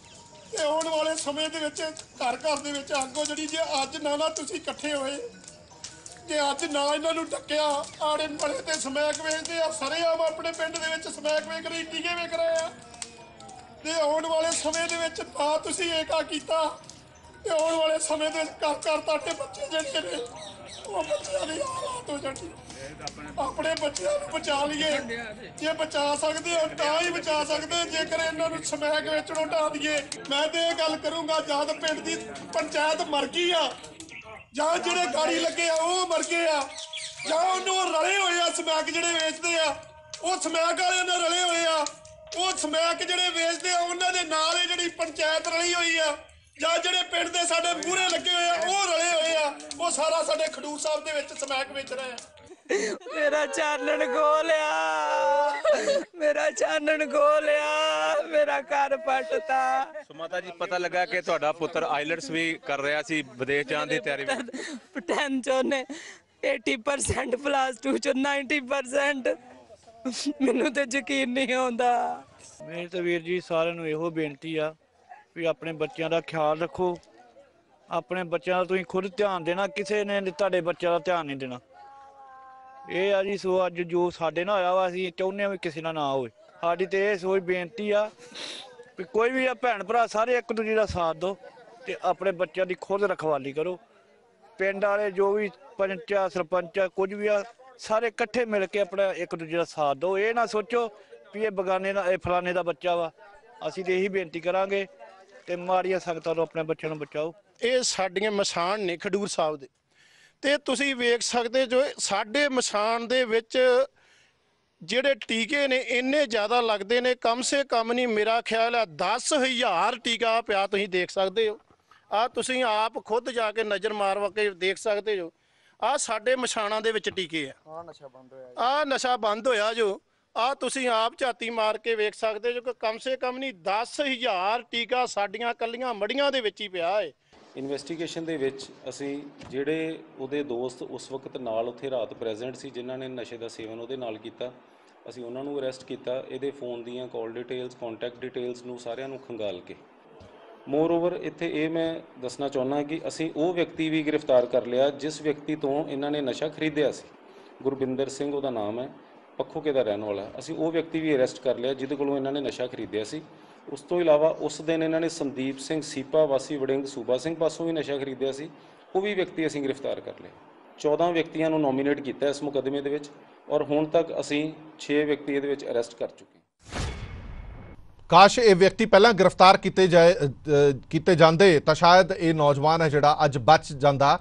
ਤੇ ਆਉਣ ਵਾਲੇ ਸਮੇਂ ਦੇ ਵਿੱਚ ਘਰ ਘਰ ਦੇ ਵਿੱਚ ਅੱਗੋਂ ਜਿਹੜੀ, ਜੇ ਅੱਜ ਨਾ ਤੁਸੀਂ ਇਕੱਠੇ ਹੋਏ, ਜੇ ਅੱਜ ਨਾ ਇਹਨਾਂ ਨੂੰ ਡੱਕਿਆ, ਆੜੇ ਬੜੇ ਤੇ ਸਮੈਕ ਵੇਚਦੇ ਆ ਸਰੇਆਮ ਆਪਣੇ ਪਿੰਡ ਦੇ ਵਿੱਚ ਸਮੈਕ ਵੇਚ ਰਹੇ, ਟੀਕੇ ਵੇਚ ਰਹੇ ਆ। ਤੇ ਆਉਣ ਵਾਲੇ ਸਮੇਂ ਦੇ ਵਿੱਚ ਨਾ ਤੁਸੀਂ ਏਕਾ ਕੀਤਾ ਤੇ ਆਉਣ ਵਾਲੇ ਸਮੇਂ ਦੇ ਵਿੱਚ ਘਰ ਘਰ ਤੁਹਾਡੇ ਬੱਚੇ ਜਿਹੜੇ ਨੇ ਉਹ ਬੱਚਿਆਂ ਦੀ ਹਾਲਾਤ ਹੋ ਜਾਣੀ। ਆਪਣੇ ਬੱਚਿਆਂ ਨੂੰ ਬਚਾ ਲਈਏ, ਜੇ ਬਚਾ ਸਕਦੇ ਹੋ ਤਾਂ ਹੀ ਬਚਾ ਸਕਦੇ, ਜੇਕਰ ਇਹਨਾਂ ਨੂੰ ਸਮੈਕ ਵੇਚਣੋਂ ਢਾ ਦਈਏ। ਮੈਂ ਤੇ ਇਹ ਗੱਲ ਕਰੂੰਗਾ, ਜਾਂ ਤਾਂ ਪਿੰਡ ਦੀ ਪੰਚਾਇਤ ਮਰ ਗਈ ਆ, ਜਾਂ ਜਿਹੜੇ ਗਾੜੀ ਲੱਗੇ ਆ ਉਹ ਮਰ ਗਏ ਆ, ਜਾਂ ਉਹਨੂੰ ਰਲੇ ਹੋਏ ਆ ਸਮੈਕ ਜਿਹੜੇ ਵੇਚਦੇ ਆ, ਉਹ ਸਮੈਕ ਵਾਲਿਆਂ ਨਾਲ ਰਲੇ ਹੋਏ ਆ। ਉਹ ਸਮੈਕ ਜਿਹੜੇ ਵੇਚਦੇ ਆ ਉਹਨਾਂ ਦੇ ਨਾਲ ਇਹ ਜਿਹੜੀ ਪੰਚਾਇਤ ਰਲੀ ਹੋਈ ਆ, ਜਾਂ ਜਿਹੜੇ ਪਿੰਡ ਦੇ ਸਾਡੇ ਮੂਹਰੇ ਲੱਗੇ ਹੋਏ ਆ ਉਹ ਰਲੇ ਹੋਏ ਆ। ਉਹ ਸਾਰਾ ਸਾਡੇ ਖਡੂਰ ਸਾਹਿਬ ਦੇ ਵਿੱਚ ਸਮੈਕ ਵੇਚ ਰਹੇ ਆ। ਮੇਰਾ ਚਾਨਣ ਖੋਲਿਆ, ਮੇਰਾ ਚਾਨਣ ਖੋਲਿਆ, ਮੇਰਾ ਘਰ ਪੱਟਤਾ। ਸੋ ਮਾਤਾ ਜੀ, ਪਤਾ ਲੱਗਾ ਕਿ ਤੁਹਾਡਾ ਪੁੱਤਰ ਆਈਲੈਟਸ ਵੀ ਕਰ ਰਿਹਾ ਸੀ, ਵਿਦੇਸ਼ ਜਾਣ ਦੀ ਤਿਆਰੀ ਵਿੱਚ। 10 ਚੋਂ ਨੇ 80% ਪਲੱਸ 2 ਚੋਂ 90%। ਮੈਨੂੰ ਤੇ ਯਕੀਨ ਨਹੀਂ ਆਉਂਦਾ। ਮੇਰੇ ਤਾਂ ਵੀਰ ਜੀ ਸਾਰਿਆਂ ਨੂੰ ਇਹੋ ਬੇਨਤੀ ਆ ਵੀ ਆਪਣੇ ਬੱਚਿਆਂ ਦਾ ਖਿਆਲ ਰੱਖੋ। ਆਪਣੇ ਬੱਚਿਆਂ ਦਾ ਤੁਸੀਂ ਖੁਦ ਧਿਆਨ ਦੇਣਾ, ਕਿਸੇ ਨੇ ਤੁਹਾਡੇ ਬੱਚਿਆਂ ਦਾ ਧਿਆਨ ਨਹੀਂ ਦੇਣਾ। ਇਹ ਆ ਜੀ, ਸੋ ਅੱਜ ਜੋ ਸਾਡੇ ਨਾਲ ਹੋਇਆ ਵਾ, ਅਸੀਂ ਚਾਹੁੰਦੇ ਹਾਂ ਵੀ ਕਿਸੇ ਨਾਲ ਨਾ ਹੋਵੇ। ਸਾਡੀ ਤੇ ਇਹ ਸੋਚ ਬੇਨਤੀ ਆ ਵੀ ਕੋਈ ਵੀ ਆ ਭੈਣ ਭਰਾ ਸਾਰੇ ਇੱਕ ਦੂਜੇ ਦਾ ਸਾਥ ਦਿਓ ਤੇ ਆਪਣੇ ਬੱਚਿਆਂ ਦੀ ਖੁਦ ਰਖਵਾਲੀ ਕਰੋ। ਪਿੰਡ ਵਾਲੇ ਜੋ ਵੀ ਪੰਚ ਆ, ਸਰਪੰਚ ਆ, ਕੁਝ ਵੀ ਆ, ਸਾਰੇ ਇਕੱਠੇ ਮਿਲ ਕੇ ਆਪਣਾ ਇੱਕ ਦੂਜੇ ਦਾ ਸਾਥ ਦਿਓ। ਇਹ ਨਾ ਸੋਚੋ ਵੀ ਇਹ ਬਗਾਨੇ ਦਾ, ਇਹ ਫਲਾਣੇ ਦਾ ਬੱਚਾ ਵਾ। ਅਸੀਂ ਤੇ ਇਹੀ ਬੇਨਤੀ ਕਰਾਂਗੇ ਤੇ ਮਾੜੀਆਂ ਸੰਗਤਾਂ ਤੋਂ ਆਪਣੇ ਬੱਚਿਆਂ ਨੂੰ ਬਚਾਓ। ਇਹ ਸਾਡੀਆਂ ਮਸਾਨ ਨੇ ਖਡੂਰ ਸਾਹਿਬ ਦੇ, ਤੇ ਤੁਸੀਂ ਵੇਖ ਸਕਦੇ ਜੋ ਸਾਡੇ ਮਸਾਨ ਦੇ ਵਿੱਚ ਜਿਹੜੇ ਟੀਕੇ ਨੇ ਇੰਨੇ ਜ਼ਿਆਦਾ ਲੱਗਦੇ ਨੇ, ਕਮ ਸੇ ਕਮ ਨਹੀਂ ਮੇਰਾ ਖਿਆਲ ਹੈ 10,000 ਟੀਕਾ ਪਿਆ, ਤੁਸੀਂ ਦੇਖ ਸਕਦੇ ਹੋ। ਆ ਤੁਸੀਂ ਆਪ ਖੁਦ ਜਾ ਕੇ ਨਜ਼ਰ ਮਾਰ ਕੇ ਦੇਖ ਸਕਦੇ ਹੋ। ਆ ਸਾਡੇ ਮਸ਼ਾਣਾ ਦੇ ਵਿੱਚ ਟੀਕੇ ਆ, ਆ ਨਸ਼ਾ ਬੰਦ ਹੋਇਆ ਜੋ। ਆ ਤੁਸੀਂ ਆਪ ਝਾਤੀ ਮਾਰ ਕੇ ਵੇਖ ਸਕਦੇ ਜੋ ਕਿ ਕਮ ਸੇ ਕਮ ਨਹੀਂ 10,000 ਟੀਕਾ ਸਾਡੀਆਂ ਕੱਲੀਆਂ ਮੜੀਆਂ ਦੇ ਵਿੱਚ ਹੀ ਪਿਆ ਹੈ। ਇਨਵੈਸਟੀਗੇਸ਼ਨ ਦੇ ਵਿੱਚ ਅਸੀਂ ਜਿਹੜੇ ਉਹਦੇ ਦੋਸਤ ਉਸ ਵਕਤ ਨਾਲ ਉੱਥੇ ਰਾਤ ਪ੍ਰੈਜ਼ੈਂਟ ਸੀ ਜਿਨ੍ਹਾਂ ਨੇ ਨਸ਼ੇ ਦਾ ਸੇਵਨ ਉਹਦੇ ਨਾਲ ਕੀਤਾ, ਅਸੀਂ ਉਹਨਾਂ ਨੂੰ ਅਰੈਸਟ ਕੀਤਾ। ਇਹਦੇ ਫੋਨ ਦੀਆਂ ਕਾਲ ਡਿਟੇਲਸ, ਕੰਟੈਕਟ ਡਿਟੇਲਸ ਨੂੰ ਸਾਰਿਆਂ ਨੂੰ ਖੰਗਾਲ ਕੇ, ਮੋਰ ਓਵਰ ਇੱਥੇ ਇਹ ਮੈਂ ਦੱਸਣਾ ਚਾਹੁੰਦਾ ਕਿ ਅਸੀਂ ਉਹ ਵਿਅਕਤੀ ਵੀ ਗ੍ਰਿਫਤਾਰ ਕਰ ਲਿਆ ਜਿਸ ਵਿਅਕਤੀ ਤੋਂ ਇਹਨਾਂ ਨੇ ਨਸ਼ਾ ਖਰੀਦਿਆ ਸੀ। ਗੁਰਬਿੰਦਰ ਸਿੰਘ ਉਹਦਾ ਨਾਮ ਹੈ, ਪੱਖੋਕੇ ਦਾ ਰਹਿਣ ਵਾਲਾ। ਅਸੀਂ ਉਹ ਵਿਅਕਤੀ ਵੀ ਅਰੈਸਟ ਕਰ ਲਿਆ ਜਿਹਦੇ ਕੋਲੋਂ ਇਹਨਾਂ ਨੇ ਨਸ਼ਾ ਖਰੀਦਿਆ ਸੀ। ਉਸ ਤੋਂ ਇਲਾਵਾ ਉਸ ਦਿਨ ਇਹਨਾਂ ਨੇ ਸੰਦੀਪ ਸਿੰਘ ਸੀਪਾ ਵਾਸੀ ਵੜਿੰਗ ਸੂਬਾ ਸਿੰਘ ਪਾਸੋਂ ਵੀ ਨਸ਼ਾ ਖਰੀਦਿਆ ਸੀ, ਉਹ ਵੀ ਵਿਅਕਤੀ ਅਸੀਂ ਗ੍ਰਿਫਤਾਰ ਕਰ ਲਿਆ। 14 ਵਿਅਕਤੀਆਂ ਨੂੰ ਨੋਮੀਨੇਟ ਕੀਤਾ ਇਸ ਮੁਕੱਦਮੇ ਦੇ ਵਿੱਚ ਔਰ ਹੁਣ ਤੱਕ ਅਸੀਂ 6 ਵਿਅਕਤੀ ਇਹਦੇ ਵਿੱਚ ਅਰੈਸਟ ਕਰ ਚੁੱਕੇ ਹਾਂ। ਕਾਸ਼ ਇਹ ਵਿਅਕਤੀ ਪਹਿਲਾਂ ਗ੍ਰਿਫਤਾਰ ਕੀਤੇ ਜਾਂਦੇ ਤਾਂ ਸ਼ਾਇਦ ਇਹ ਨੌਜਵਾਨ ਹੈ ਜਿਹੜਾ ਅੱਜ ਬਚ ਜਾਂਦਾ।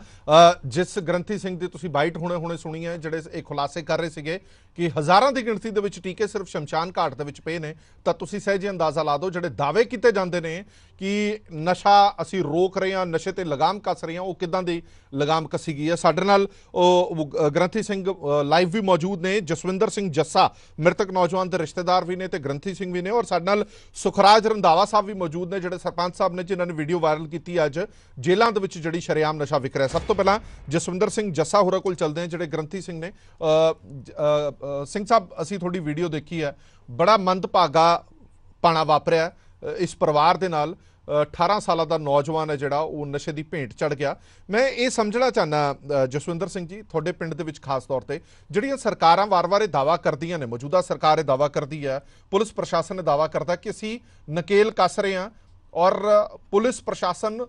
ਜਿਸ ਗ੍ਰੰਥੀ ਸਿੰਘ ਦੀ ਤੁਸੀਂ ਬਾਈਟ ਹੁਣੇ ਸੁਣੀ ਹੈ, ਜਿਹੜੇ ਇਹ ਖੁਲਾਸੇ ਕਰ ਰਹੇ ਸੀਗੇ ਕਿ ਹਜ਼ਾਰਾਂ ਦੀ ਗਿਣਤੀ ਦੇ ਵਿੱਚ ਟੀਕੇ ਸਿਰਫ ਸ਼ਮਸ਼ਾਨ ਘਾਟ ਦੇ ਵਿੱਚ ਪਏ ਨੇ, ਤਾਂ ਤੁਸੀਂ ਸਹਿਜੇ ਅੰਦਾਜ਼ਾ ਲਾ ਦਿਓ ਜਿਹੜੇ ਦਾਅਵੇ ਕੀਤੇ ਜਾਂਦੇ ਨੇ ਕਿ ਨਸ਼ਾ ਅਸੀਂ ਰੋਕ ਰਹੇ ਹਾਂ, ਨਸ਼ੇ ਤੇ ਲਗਾਮ ਕੱਸ ਰਹੇ ਹਾਂ, ਉਹ ਕਿੱਦਾਂ ਦੀ ਲਗਾਮ ਕੱਸੀ ਗਈ ਹੈ। ਸਾਡੇ ਨਾਲ ਉਹ ਗ੍ਰੰਥੀ ਸਿੰਘ ਲਾਈਵ ਵੀ ਮੌਜੂਦ ਨੇ, ਜਸਵਿੰਦਰ ਸਿੰਘ ਜੱਸਾ ਮ੍ਰਿਤਕ ਨੌਜਵਾਨ ਦੇ ਰਿਸ਼ਤੇਦਾਰ ਵੀ ਨੇ ਤੇ ਗ੍ਰੰਥੀ ਸਿੰਘ ਵੀ ਨੇ, ਔਰ ਸਾਡੇ ਨਾਲ ਸੁਖਰਾਜ ਰੰਧਾਵਾ ਸਾਹਿਬ ਵੀ ਮੌਜੂਦ ਨੇ ਜਿਹੜੇ ਸਰਪੰਚ ਸਾਹਿਬ ਨੇ ਜਿਨ੍ਹਾਂ ਨੇ ਵੀਡੀਓ ਵਾਇਰਲ ਕੀਤੀ ਅੱਜ ਜੇਲ੍ਹਾਂ ਦੇ ਵਿੱਚ ਜਿਹੜੀ ਸ਼ਰੇਆਮ ਨਸ਼ਾ ਵਿਕ ਰਿਹਾ। ਸਭ ਤੋਂ ਪਹਿਲਾਂ ਜਸਵਿੰਦਰ ਸਿੰਘ ਜੱਸਾ ਹੋਰਾਂ ਕੋਲ ਚੱਲਦੇ ਹਾਂ ਜਿਹੜੇ ਗ੍ਰੰਥੀ ਸਿੰਘ ਨੇ। ਸਿੰਘ ਸਾਹਿਬ, ਅਸੀਂ ਤੁਹਾਡੀ ਵੀਡੀਓ ਦੇਖੀ ਹੈ, ਬੜਾ ਮੰਦਭਾਗਾ ਪਾਣਾ ਵਾਪਰਿਆ ਇਸ ਪਰਿਵਾਰ ਦੇ ਨਾਲ। 18 ਸਾਲਾਂ ਦਾ ਨੌਜਵਾਨ ਹੈ ਜਿਹੜਾ ਉਹ ਨਸ਼ੇ ਦੀ ਭੇਂਟ ਚੜ ਗਿਆ। ਮੈਂ ਇਹ ਸਮਝਣਾ ਚਾਹੁੰਦਾ ਜਸਵਿੰਦਰ ਸਿੰਘ ਜੀ, ਤੁਹਾਡੇ ਪਿੰਡ ਦੇ ਵਿੱਚ ਖਾਸ ਤੌਰ ਤੇ ਜਿਹੜੀਆਂ ਸਰਕਾਰਾਂ ਵਾਰ-ਵਾਰ ਇਹ ਦਾਅਵਾ ਕਰਦੀਆਂ ਨੇ, ਮੌਜੂਦਾ ਸਰਕਾਰ ਇਹ ਦਾਅਵਾ ਕਰਦੀ ਹੈ, ਪੁਲਿਸ ਪ੍ਰਸ਼ਾਸਨ ਇਹ ਦਾਅਵਾ ਕਰਦਾ ਕਿ ਅਸੀਂ ਨਕੇਲ ਕੱਸ ਰਹੇ ਹਾਂ ਔਰ ਪੁਲਿਸ ਪ੍ਰਸ਼ਾਸਨ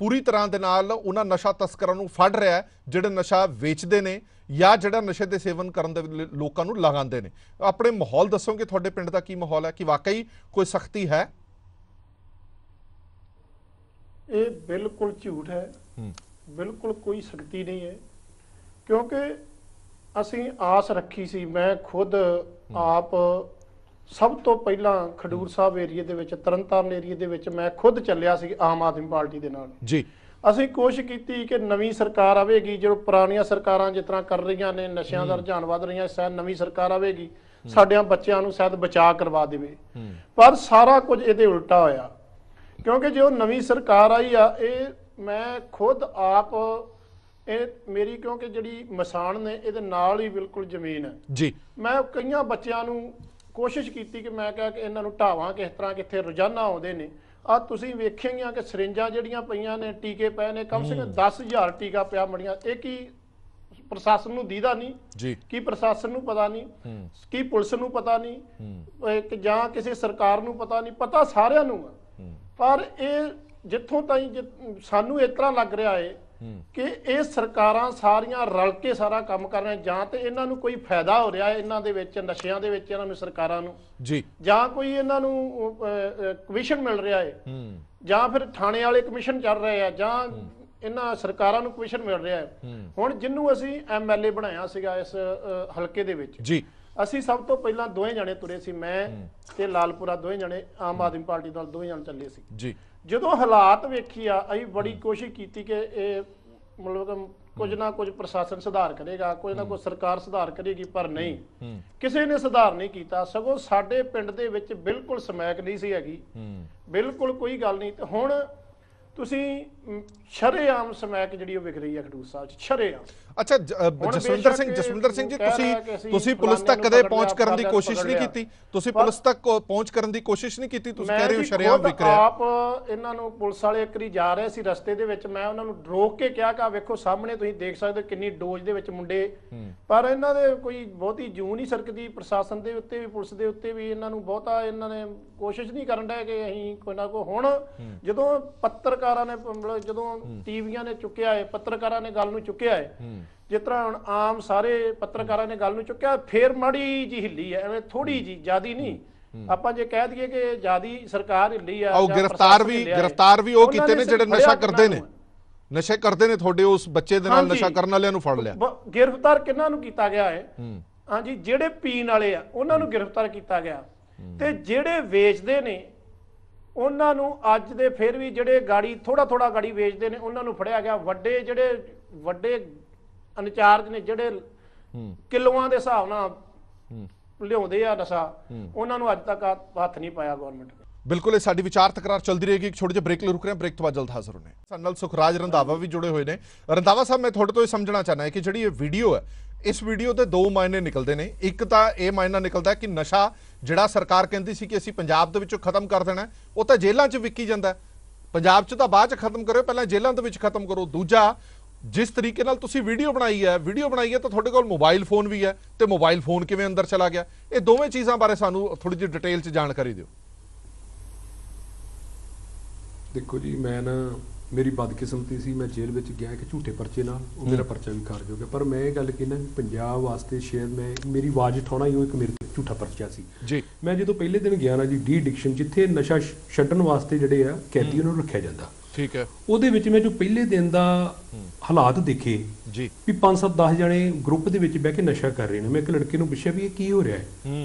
ਪੂਰੀ ਤਰ੍ਹਾਂ ਦੇ ਨਾਲ ਉਹਨਾਂ ਨਸ਼ਾ ਤਸਕਰਾਂ ਨੂੰ ਫੜ ਰਿਹਾ ਹੈ ਜਿਹੜੇ ਨਸ਼ਾ ਵੇਚਦੇ ਨੇ ਜਾਂ ਜਿਹੜਾ ਨਸ਼ੇ ਦੇ ਸੇਵਨ ਕਰਨ ਦੇ ਲੋਕਾਂ ਨੂੰ ਲਗਾਉਂਦੇ ਨੇ। ਆਪਣੇ ਮਾਹੌਲ ਦੱਸੋਗੇ, ਤੁਹਾਡੇ ਪਿੰਡ ਦਾ ਕੀ ਮਾਹੌਲ ਹੈ? ਕਿ ਵਾਕਈ ਕੋਈ ਸਖਤੀ ਹੈ? ਇਹ ਬਿਲਕੁਲ ਝੂਠ ਹੈ, ਬਿਲਕੁਲ ਕੋਈ ਸਖਤੀ ਨਹੀਂ ਹੈ, ਕਿਉਂਕਿ ਅਸੀਂ ਆਸ ਰੱਖੀ ਸੀ। ਮੈਂ ਖੁਦ ਆਪ ਸਭ ਤੋਂ ਪਹਿਲਾਂ ਖਡੂਰ ਸਾਹਿਬ ਏਰੀਏ ਦੇ ਵਿੱਚ, ਤਰਨਤਾਰਨ ਏਰੀਏ ਦੇ ਵਿੱਚ ਮੈਂ ਖੁਦ ਚੱਲਿਆ ਸੀ ਆਮ ਆਦਮੀ ਪਾਰਟੀ ਦੇ ਨਾਲ ਜੀ। ਅਸੀਂ ਕੋਸ਼ਿਸ਼ ਕੀਤੀ ਕਿ ਨਵੀਂ ਸਰਕਾਰ ਆਵੇਗੀ, ਜੋ ਪੁਰਾਣੀਆਂ ਸਰਕਾਰਾਂ ਜਿਸ ਤਰ੍ਹਾਂ ਕਰ ਰਹੀਆਂ ਨੇ, ਨਸ਼ਿਆਂ ਦਾ ਰੁਝਾਨ ਵੱਧ ਰਹੀਆਂ, ਸ਼ਾਇਦ ਨਵੀਂ ਸਰਕਾਰ ਆਵੇਗੀ ਸਾਡਿਆਂ ਬੱਚਿਆਂ ਨੂੰ ਸ਼ਾਇਦ ਬਚਾਅ ਕਰਵਾ ਦੇਵੇ। ਪਰ ਸਾਰਾ ਕੁਝ ਇਹਦੇ ਉਲਟਾ ਹੋਇਆ, ਕਿਉਂਕਿ ਜੋ ਨਵੀਂ ਸਰਕਾਰ ਆਈ ਆ, ਇਹ ਮੈਂ ਖੁਦ ਆਪ ਇਹ ਮੇਰੀ ਕਿਉਂਕਿ ਜਿਹੜੀ ਮਸਾਣ ਨੇ ਇਹਦੇ ਨਾਲ ਹੀ ਬਿਲਕੁਲ ਜ਼ਮੀਨ ਹੈ ਜੀ। ਮੈਂ ਕਈਆਂ ਬੱਚਿਆਂ ਨੂੰ ਕੋਸ਼ਿਸ਼ ਕੀਤੀ ਕਿ ਮੈਂ ਕਿਹਾ ਕਿ ਇਹਨਾਂ ਨੂੰ ਢਾਵਾਂ ਕਿਸ ਤਰ੍ਹਾਂ, ਕਿੱਥੇ ਰੋਜ਼ਾਨਾ ਆਉਂਦੇ ਨੇ। ਆ ਤੁਸੀਂ ਵੇਖੇਂਗੀਆਂ ਕਿ ਸਰਿੰਜਾਂ ਜਿਹੜੀਆਂ ਪਈਆਂ ਨੇ, ਟੀਕੇ ਪਏ ਨੇ, ਕਮ ਸੇ ਕਮ 10,000 ਟੀਕਾ ਪਿਆ ਮੜੀਆਂ। ਇਹ ਕੀ ਪ੍ਰਸ਼ਾਸਨ ਨੂੰ ਦੀਦਾ ਨਹੀਂ ਜੀ? ਕੀ ਪ੍ਰਸ਼ਾਸਨ ਨੂੰ ਪਤਾ ਨਹੀਂ? ਕੀ ਪੁਲਿਸ ਨੂੰ ਪਤਾ ਨਹੀਂ? ਜਾਂ ਕਿਸੇ ਸਰਕਾਰ ਨੂੰ ਪਤਾ ਨਹੀਂ? ਪਤਾ ਸਾਰਿਆਂ ਨੂੰ ਆ। ਪਰ ਇਹ ਜਿੱਥੋਂ ਤਾਈਂ ਸਾਨੂੰ ਇਸ ਤਰ੍ਹਾਂ ਲੱਗ ਰਿਹਾ ਹੈ ਕਿ ਇਹ ਸਰਕਾਰਾਂ ਸਾਰੀਆਂ ਰਲ ਕੇ ਸਾਰਾ ਕੰਮ ਕਰ ਰਹੀਆਂ, ਜਾਂ ਤੇ ਇਹਨਾਂ ਨੂੰ ਕੋਈ ਫਾਇਦਾ ਹੋ ਰਿਹਾ ਹੈ ਇਹਨਾਂ ਦੇ ਵਿੱਚ, ਨਸ਼ਿਆਂ ਦੇ ਵਿੱਚ ਇਹਨਾਂ ਨੂੰ, ਸਰਕਾਰਾਂ ਨੂੰ ਜੀ, ਜਾਂ ਕੋਈ ਇਹਨਾਂ ਨੂੰ ਕਮਿਸ਼ਨ ਮਿਲ ਰਿਹਾ ਹੈ, ਜਾਂ ਫਿਰ ਥਾਣੇ ਵਾਲੇ ਕਮਿਸ਼ਨ ਚੱਲ ਰਹੇ ਆ, ਜਾਂ ਇਹਨਾਂ ਸਰਕਾਰਾਂ ਨੂੰ ਕਮਿਸ਼ਨ ਮਿਲ ਰਿਹਾ ਹੈ। ਹੁਣ ਜਿਹਨੂੰ ਅਸੀਂ MLA ਬਣਾਇਆ ਸੀਗਾ ਇਸ ਹਲਕੇ ਦੇ ਵਿੱਚ ਜੀ, ਅਸੀਂ ਸਭ ਤੋਂ ਪਹਿਲਾਂ ਦੋਵੇਂ ਜਣੇ ਤੁਰੇ ਸੀ, ਮੈਂ ਤੇ ਲਾਲਪੁਰਾ ਦੋਵੇਂ ਜਣੇ ਆਮ ਆਦਮੀ ਪਾਰਟੀ ਨਾਲ ਦੋਵੇਂ ਜਣੇ ਚੱਲੇ ਸੀ ਜੀ। ਜਦੋਂ ਹਾਲਾਤ ਵੇਖੀ ਆ, ਅਸੀਂ ਬੜੀ ਕੋਸ਼ਿਸ਼ ਕੀਤੀ ਕਿ ਇਹ ਮਤਲਬ ਕੁਝ ਨਾ ਕੁਝ ਪ੍ਰਸ਼ਾਸਨ ਸੁਧਾਰ ਕਰੇਗਾ, ਕੁਝ ਨਾ ਕੁਝ ਸਰਕਾਰ ਸੁਧਾਰ ਕਰੇਗੀ, ਪਰ ਨਹੀਂ, ਕਿਸੇ ਨੇ ਸੁਧਾਰ ਨਹੀਂ ਕੀਤਾ। ਸਗੋਂ ਸਾਡੇ ਪਿੰਡ ਦੇ ਵਿੱਚ ਬਿਲਕੁਲ ਸਮੈਕ ਨਹੀਂ ਸੀ ਹੈਗੀ, ਬਿਲਕੁਲ ਕੋਈ ਗੱਲ ਨਹੀਂ। ਤੇ ਹੁਣ ਤੁਸੀਂ ਸ਼ਰੇਆਮ ਸਮੈਕ ਜਿਹੜੀ ਉਹ ਵਿਕ ਰਹੀ ਹੈ ਖਡੂਰ ਸਾਹਿਬ 'ਚ, ਸ਼ਰੇਆਮ। ਅੱਛਾ ਜਸਵਿੰਦਰ ਸਿੰਘ ਜੀ, ਤੁਸੀਂ ਪੁਲਿਸ ਤੱਕ ਕਦੇ ਪਹੁੰਚ ਕਰਨ ਦੀ ਕੋਸ਼ਿਸ਼ ਨਹੀਂ ਕੀਤੀ? ਤੁਸੀਂ ਪੁਲਿਸ ਤੱਕ ਪਹੁੰਚ ਕਰਨ ਦੀ ਕੋਸ਼ਿਸ਼ ਨਹੀਂ ਕੀਤੀ? ਤੁਸੀਂ ਕਹਿ ਰਹੇ ਹੋ ਸ਼ਰੇਆਮ ਵਿਕ ਰਿਹਾ। ਆਪ ਇਹਨਾਂ ਨੂੰ ਪੁਲਿਸ ਵਾਲੇ ਇੱਕ ਵਾਰੀ ਜਾ ਰਹੇ ਸੀ ਰਸਤੇ ਦੇ ਵਿੱਚ, ਮੈਂ ਉਹਨਾਂ ਨੂੰ ਰੋਕ ਕੇ ਕਿਹਾ ਕਿ ਵੇਖੋ ਸਾਹਮਣੇ ਤੁਸੀਂ ਦੇਖ ਸਕਦੇ ਹੋ ਕਿੰਨੀ ਡੋਜ਼ ਦੇ ਵਿੱਚ ਮੁੰਡੇ, ਪਰ ਇਹਨਾਂ ਦੇ ਕੋਈ ਬਹੁਤੀ ਜੂੰ ਨਹੀਂ ਸਰਕਦੀ। ਪ੍ਰਸ਼ਾਸਨ ਦੇ ਉੱਤੇ ਵੀ, ਪੁਲਿਸ ਦੇ ਉੱਤੇ ਵੀ ਇਹਨਾਂ ਨੂੰ ਬਹੁਤਾ ਇਹਨਾਂ ਨੇ ਕੋਸ਼ਿਸ਼ ਨਹੀਂ ਕਰਨ ਡਿਆ ਕਿ ਅਸੀਂ ਕੋਈ ਨਾ ਕੋਈ। ਹੁਣ ਜਦੋਂ ਪੱਤਰਕਾਰਾਂ ਨੇ, ਜਦੋਂ ਟੀਵੀਆਂ ਨੇ ਚੁੱਕਿਆ ਹੈ, ਪੱਤਰਕਾਰਾਂ ਨੇ ਗੱਲ ਨੂੰ ਚੁੱਕਿਆ ਹੈ, ਜਿਸ ਤਰ੍ਹਾਂ ਹੁਣ ਆਮ ਸਾਰੇ ਪੱਤਰਕਾਰਾਂ ਨੇ ਗੱਲ ਨੂੰ ਚੁੱਕਿਆ, ਫੇਰ ਮਾੜੀ ਜੀ ਹਿੱਲੀ ਹੈ, ਐਵੇਂ ਥੋੜੀ ਜੀ, ਜਿਆਦੀ ਨਹੀਂ। ਆਪਾਂ ਜੇ ਕਹਿ ਦਈਏ ਕਿ ਜਿਆਦੀ ਸਰਕਾਰ ਹਿੱਲੀ ਆ। ਗ੍ਰਿਫਤਾਰ ਵੀ ਉਹ ਕੀਤੇ ਨੇ ਜਿਹੜੇ ਨਸ਼ਾ ਕਰਦੇ ਨੇ, ਨਸ਼ੇ ਕਰਦੇ ਨੇ। ਤੁਹਾਡੇ ਉਸ ਬੱਚੇ ਦੇ ਨਾਲ ਨਸ਼ਾ ਕਰਨ ਵਾਲਿਆਂ ਨੂੰ ਫੜ ਲਿਆ। ਗ੍ਰਿਫਤਾਰ ਕਿਹਨਾਂ ਨੂੰ ਕੀਤਾ ਗਿਆ ਹੈ? ਹਾਂਜੀ ਜਿਹੜੇ ਪੀਣ ਵਾਲੇ ਆ ਉਹਨਾਂ ਨੂੰ ਗ੍ਰਿਫਤਾਰ ਕੀਤਾ ਗਿਆ ਤੇ ਜਿਹੜੇ ਵੇਚਦੇ ਨੇ ਉਹਨਾਂ ਨੂੰ ਅੱਜ ਦੇ ਫਿਰ ਵੀ ਜਿਹੜੇ ਗਾੜੀ ਥੋੜਾ ਗਾੜੀ ਵੇਚਦੇ ਨੇ ਉਹਨਾਂ ਨੂੰ ਫੜਿਆ ਗਿਆ। ਜਿਹੜੇ ਵੱਡੇ ਇਨਚਾਰਜ ਨੇ ਜਿਹੜੇ ਕਿਲੋਆਂ ਦੇ ਹਿਸਾਬ ਨਾਲ ਲਿਆਉਂਦੇ ਆ ਨਸ਼ਾ ਉਹਨਾਂ ਨੂੰ ਅੱਜ ਤੱਕ ਹੱਥ ਨਹੀਂ ਪਾਇਆ ਗਵਰਨਮੈਂਟ ਨੇ। ਬਿਲਕੁਲ ਇਹ ਸਾਡੀ ਵਿਚਾਰ ਤਕਰਾਰ ਚੱਲਦੀ ਰਹੇਗੀ। ਇੱਕ ਛੋਟੇ ਜਿਹੇ ਬ੍ਰੇਕ ਲਈ ਰੁਕ ਰਹੇ ਹਾਂ, ਬ੍ਰੇਕ ਤੋਂ ਬਾਅਦ ਜਲਦ ਹਾਜ਼ਰ ਹੋਣੇ। ਸਾਡੇ ਨਾਲ ਸੁਖਰਾਜ ਰੰਧਾਵਾ ਵੀ ਜੁੜੇ ਹੋਏ ਨੇ। ਰੰਧਾਵਾ ਸਾਹਿਬ, ਮੈਂ ਤੁਹਾਡੇ ਤੋਂ ਇਹ ਸਮਝਣਾ ਚਾਹੁੰਦਾ ਹਾਂ ਕਿ ਜਿਹੜੀ ਇਹ ਵੀਡੀਓ ਹੈ, ਇਸ ਵੀਡੀਓ ਦੇ ਦੋ ਮਾਇਨੇ ਨਿਕਲਦੇ ਨੇ। ਇੱਕ ਤਾਂ ਇਹ ਮਾਇਨਾ ਨਿਕਲਦਾ ਕਿ ਨਸ਼ਾ ਜਿਹੜਾ ਸਰਕਾਰ ਕਹਿੰਦੀ ਸੀ ਕਿ ਅਸੀਂ ਪੰਜਾਬ ਦੇ ਵਿੱਚੋਂ ਖਤਮ ਕਰ ਦੇਣਾ, ਉਹ ਤਾਂ ਜੇਲ੍ਹਾਂ 'ਚ ਵਿਕੀ ਜਾਂਦਾ। ਪੰਜਾਬ 'ਚ ਤਾਂ ਬਾਅਦ 'ਚ ਖਤਮ ਕਰਿਓ, ਪਹਿਲਾਂ ਜੇਲ੍ਹਾਂ ਦੇ ਵਿੱਚ ਖਤਮ ਕਰੋ। ਦੂਜਾ, ਜਿਸ ਤਰੀਕੇ ਨਾਲ ਤੁਸੀਂ ਵੀਡੀਓ ਬਣਾਈ ਹੈ ਤਾਂ ਤੁਹਾਡੇ ਕੋਲ ਮੋਬਾਈਲ ਫੋਨ ਵੀ ਹੈ, ਤੇ ਮੋਬਾਈਲ ਫੋਨ ਕਿਵੇਂ ਅੰਦਰ ਚਲਾ ਗਿਆ? ਇਹ ਦੋਵੇਂ ਚੀਜ਼ਾਂ ਬਾਰੇ ਸਾਨੂੰ ਥੋੜੀ ਜਿਹੀ ਡਿਟੇਲ 'ਚ ਜਾਣਕਾਰੀ ਦਿਓ। ਦੇਖੋ ਜੀ, ਮੈਂ ਨਾ ਮੇਰੀ ਬਦਕਿਸਮਤੀ ਸੀ, ਮੈਂ ਜੇਲ੍ਹ ਵਿੱਚ ਗਿਆ ਇੱਕ ਝੂਠੇ ਪਰਚੇ ਨਾਲ, ਉਹ ਮੇਰਾ ਪਰਚਾ ਵੀ ਖਾਰਜ ਹੋ ਗਿਆ। ਪਰ ਮੈਂ ਇਹ ਗੱਲ ਕਹਿਣਾ ਵੀ ਪੰਜਾਬ ਵਾਸਤੇ ਸ਼ਾਇਦ ਮੇਰੀ ਆਵਾਜ਼ ਉਠਾਉਣਾ ਹੀ ਉਹ ਇੱਕ ਮੇਰੇ ਤੇ ਝੂਠਾ ਪਰਚਾ ਸੀ ਜੀ। ਮੈਂ ਜਦੋਂ ਪਹਿਲੇ ਦਿਨ ਗਿਆ ਨਾ ਜੀ ਡੀ ਐਡਿਕਸ਼ਨ, ਜਿੱਥੇ ਨਸ਼ਾ ਛੱਡਣ ਵਾਸਤੇ ਜਿਹੜੇ ਆ ਕੈਦੀ ਉਹਨਾਂ ਨੂੰ ਰੱਖਿਆ ਜਾਂਦਾ, ਠੀਕ ਹੈ, ਉਹਦੇ ਵਿੱਚ ਮੈਂ ਜੋ ਪਹਿਲੇ ਦਿਨ ਦਾ ਹਾਲਾਤ ਦੇਖੇ ਜੀ ਵੀ 5-7-10 ਜਣੇ ਗਰੁੱਪ ਦੇ ਵਿੱਚ ਬਹਿ ਕੇ ਨਸ਼ਾ ਕਰ ਰਹੇ ਨੇ। ਮੈਂ ਇੱਕ ਲੜਕੇ ਨੂੰ ਪੁੱਛਿਆ ਵੀ ਇਹ ਕੀ ਹੋ ਰਿਹਾ ਹੈ,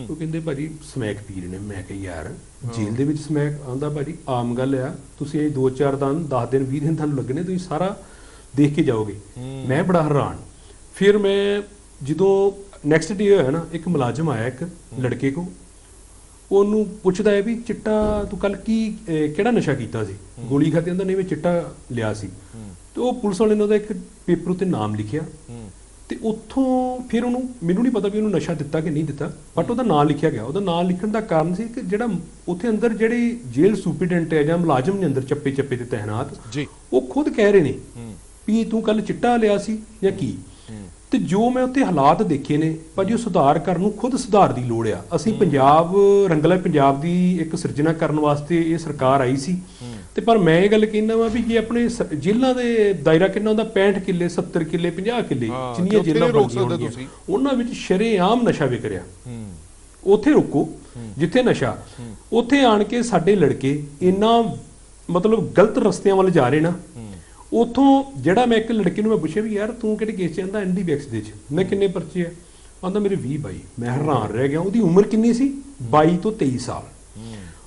ਉਹ ਕਹਿੰਦੇ ਭਾਜੀ ਸਮੈਕ ਪੀ ਰਹੇ ਨੇ। ਮੈਂ ਕਿਹਾ ਯਾਰ ਜੇਲ੍ਹ ਦੇ ਵਿੱਚ ਸਮੈਕ? ਆਂਦਾ ਭਾਜੀ ਆਮ ਗੱਲ ਆ, ਤੁਸੀਂ ਇਹ 2-4 ਦਿਨ 10 ਦਿਨ 20 ਦਿਨ ਤੁਹਾਨੂੰ ਲੱਗਣੇ, ਤੁਸੀਂ ਸਾਰਾ ਦੇਖ ਕੇ ਜਾਓਗੇ। ਮੈਂ ਬੜਾ ਹੈਰਾਨ। ਫਿਰ ਮੈਂ ਜਦੋਂ ਨੈਕਸਟ ਡੇ ਹੋਇਆ ਨਾ, ਇੱਕ ਮੁਲਾਜ਼ਮ ਆਇਆ ਇੱਕ ਲੜਕੇ ਕੋ, ਉਹਨੂੰ ਪੁੱਛਦਾ ਹੈ ਵੀ ਚਿੱਟਾ ਤੂੰ ਕੱਲ ਕਿਹੜਾ ਨਸ਼ਾ ਕੀਤਾ ਸੀ? ਗੋਲੀ ਖਾਧੀ? ਕਹਿੰਦਾ ਨਹੀਂ, ਮੈਂ ਚਿੱਟਾ ਲਿਆ ਸੀ। ਤੇ ਉਹ ਪੁਲਿਸ ਵਾਲੇ ਨੇ ਉਹਦਾ ਇੱਕ ਪੇਪਰ ਉੱਤੇ ਨਾਮ ਲਿਖਿਆ, ਤੇ ਉੱਥੋਂ ਫਿਰ ਉਹਨੂੰ, ਮੈਨੂੰ ਨਹੀਂ ਪਤਾ ਵੀ ਉਹਨੂੰ ਨਸ਼ਾ ਦਿੱਤਾ ਕਿ ਨਹੀਂ ਦਿੱਤਾ, ਬਟ ਉਹਦਾ ਨਾਮ ਲਿਖਿਆ ਗਿਆ। ਉਹਦਾ ਨਾਮ ਲਿਖਣ ਦਾ ਕਾਰਨ ਸੀ ਕਿ ਜਿਹੜਾ ਉੱਥੇ ਅੰਦਰ ਜਿਹੜੇ ਜੇਲ੍ਹ ਸੁਪਰਡੈਂਟ ਹੈ ਜਾਂ ਮੁਲਾਜ਼ਮ ਨੇ ਅੰਦਰ ਚੱਪੇ ਤੇ ਤੈਨਾਤ, ਉਹ ਖੁਦ ਕਹਿ ਰਹੇ ਨੇ ਵੀ ਤੂੰ ਕੱਲ ਚਿੱਟਾ ਲਿਆ ਸੀ ਜਾਂ ਕੀ। ਤੇ ਜੋ ਮੈਂ ਉੱਥੇ ਹਾਲਾਤ ਦੇਖੇ ਨੇ ਭਾਜੀ, ਉਹ ਸੁਧਾਰ ਕਰਨ ਨੂੰ ਖੁਦ ਸੁਧਾਰ ਦੀ ਲੋੜ ਆ। ਅਸੀਂ ਪੰਜਾਬ ਰੰਗਲਾ ਪੰਜਾਬ ਦੀ ਇੱਕ ਸਿਰਜਣਾ ਕਰਨ ਵਾਸਤੇ ਇਹ ਸਰਕਾਰ ਆਈ ਸੀ, ਤੇ ਪਰ ਮੈਂ ਇਹ ਗੱਲ ਕਹਿੰਦਾ ਵਾ ਵੀ ਜੇ ਆਪਣੇ ਜੇਲ੍ਹਾਂ ਦੇ ਦਾਇਰਾ ਕਿੰਨਾ ਹੁੰਦਾ, 65 ਕਿੱਲੇ 70 ਕਿੱਲੇ 50 ਕਿੱਲੇ ਜਿੰਨੀਆਂ ਜੇਲ੍ਹਾਂ ਬਣਦੀਆਂ ਹੋਣਗੀਆਂ, ਉਹਨਾਂ ਵਿੱਚ ਸ਼ਰੇਆਮ ਨਸ਼ਾ ਵਿਕ ਰਿਹਾ। ਉੱਥੇ ਰੁਕੋ ਜਿੱਥੇ ਨਸ਼ਾ, ਉੱਥੇ ਆਣ ਕੇ ਸਾਡੇ ਲੜਕੇ ਇੰਨਾ ਮਤਲਬ ਗਲਤ ਰਸਤਿਆਂ ਵੱਲ ਜਾ ਰਹੇ ਨਾ। ਉੱਥੋਂ ਜਿਹੜਾ ਮੈਂ ਇੱਕ ਲੜਕੇ ਨੂੰ ਮੈਂ ਪੁੱਛਿਆ ਵੀ ਯਾਰ ਤੂੰ ਕਿਹੜੇ ਕੇਸ 'ਚ? ਆਂਦਾ NDPX ਦੇ 'ਚ। ਮੈਂ ਕਿੰਨੇ ਪਰਚੇ ਆ? ਆਂਦਾ ਮੇਰੇ 20-22। ਮੈਂ ਹੈਰਾਨ ਰਹਿ ਗਿਆ। ਉਹਦੀ ਉਮਰ ਕਿੰਨੀ ਸੀ? 22 ਤੋਂ 23 ਸਾਲ।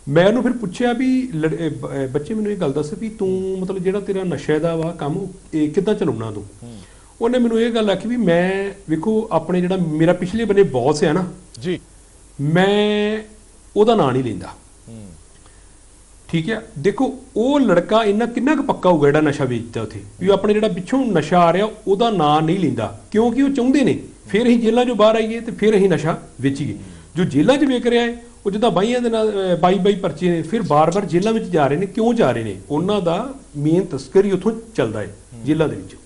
ਮੈਂ ਉਹਨੂੰ ਫਿਰ ਪੁੱਛਿਆ ਵੀ ਬੱਚੇ ਮੈਨੂੰ ਇਹ ਗੱਲ ਦੱਸ ਵੀ ਤੂੰ ਮਤਲਬ ਜਿਹੜਾ ਤੇਰਾ ਨਸ਼ੇ ਦਾ ਵਾ ਕੰਮ ਇਹ ਕਿੱਦਾਂ ਚਲਾਉਣਾ ਤੂੰ? ਉਹਨੇ ਮੈਨੂੰ ਇਹ ਗੱਲ ਆਖੀ ਵੀ ਮੈਂ ਵੇਖੋ ਆਪਣੇ ਜਿਹੜਾ ਮੇਰਾ ਪਿਛਲੇ ਬੰਨੇ ਬੌਸ ਹੈ ਨਾ ਜੀ, ਮੈਂ ਉਹਦਾ ਨਾਂ ਨਹੀਂ ਲੈਂਦਾ, ਠੀਕ ਹੈ। ਦੇਖੋ ਉਹ ਲੜਕਾ ਕਿੰਨਾ ਕੁ ਪੱਕਾ ਹੋਊਗਾ ਜਿਹੜਾ ਨਸ਼ਾ ਵੇਚਦਾ ਉੱਥੇ, ਵੀ ਆਪਣੇ ਜਿਹੜਾ ਪਿੱਛੋਂ ਨਸ਼ਾ ਆ ਰਿਹਾ ਉਹਦਾ ਨਾਂ ਨਹੀਂ ਲੈਂਦਾ, ਕਿਉਂਕਿ ਉਹ ਚਾਹੁੰਦੇ ਨੇ ਫਿਰ ਅਸੀਂ ਜੇਲ੍ਹਾਂ 'ਚੋਂ ਬਾਹਰ ਆਈਏ ਤੇ ਫਿਰ ਅਸੀਂ ਨਸ਼ਾ ਵੇਚੀਏ। ਜੋ ਜੇਲ੍ਹਾਂ 'ਚ ਵੇਚ ਰਿਹਾ ਹੈ ਉਹ ਜਿੱਦਾਂ ਬਾਈਆਂ ਦੇ ਨਾਲ 22 ਪਰਚੇ ਨੇ, ਫਿਰ ਬਾਰ-ਬਾਰ ਜੇਲ੍ਹਾਂ ਵਿੱਚ ਜਾ ਰਹੇ ਨੇ। ਕਿਉਂ ਜਾ ਰਹੇ ਨੇ? ਉਹਨਾਂ ਦਾ ਮੇਨ ਤਸਕਰੀ ਉੱਥੋਂ ਚੱਲਦਾ ਹੈ ਜੇਲ੍ਹਾਂ ਦੇ ਵਿੱਚ।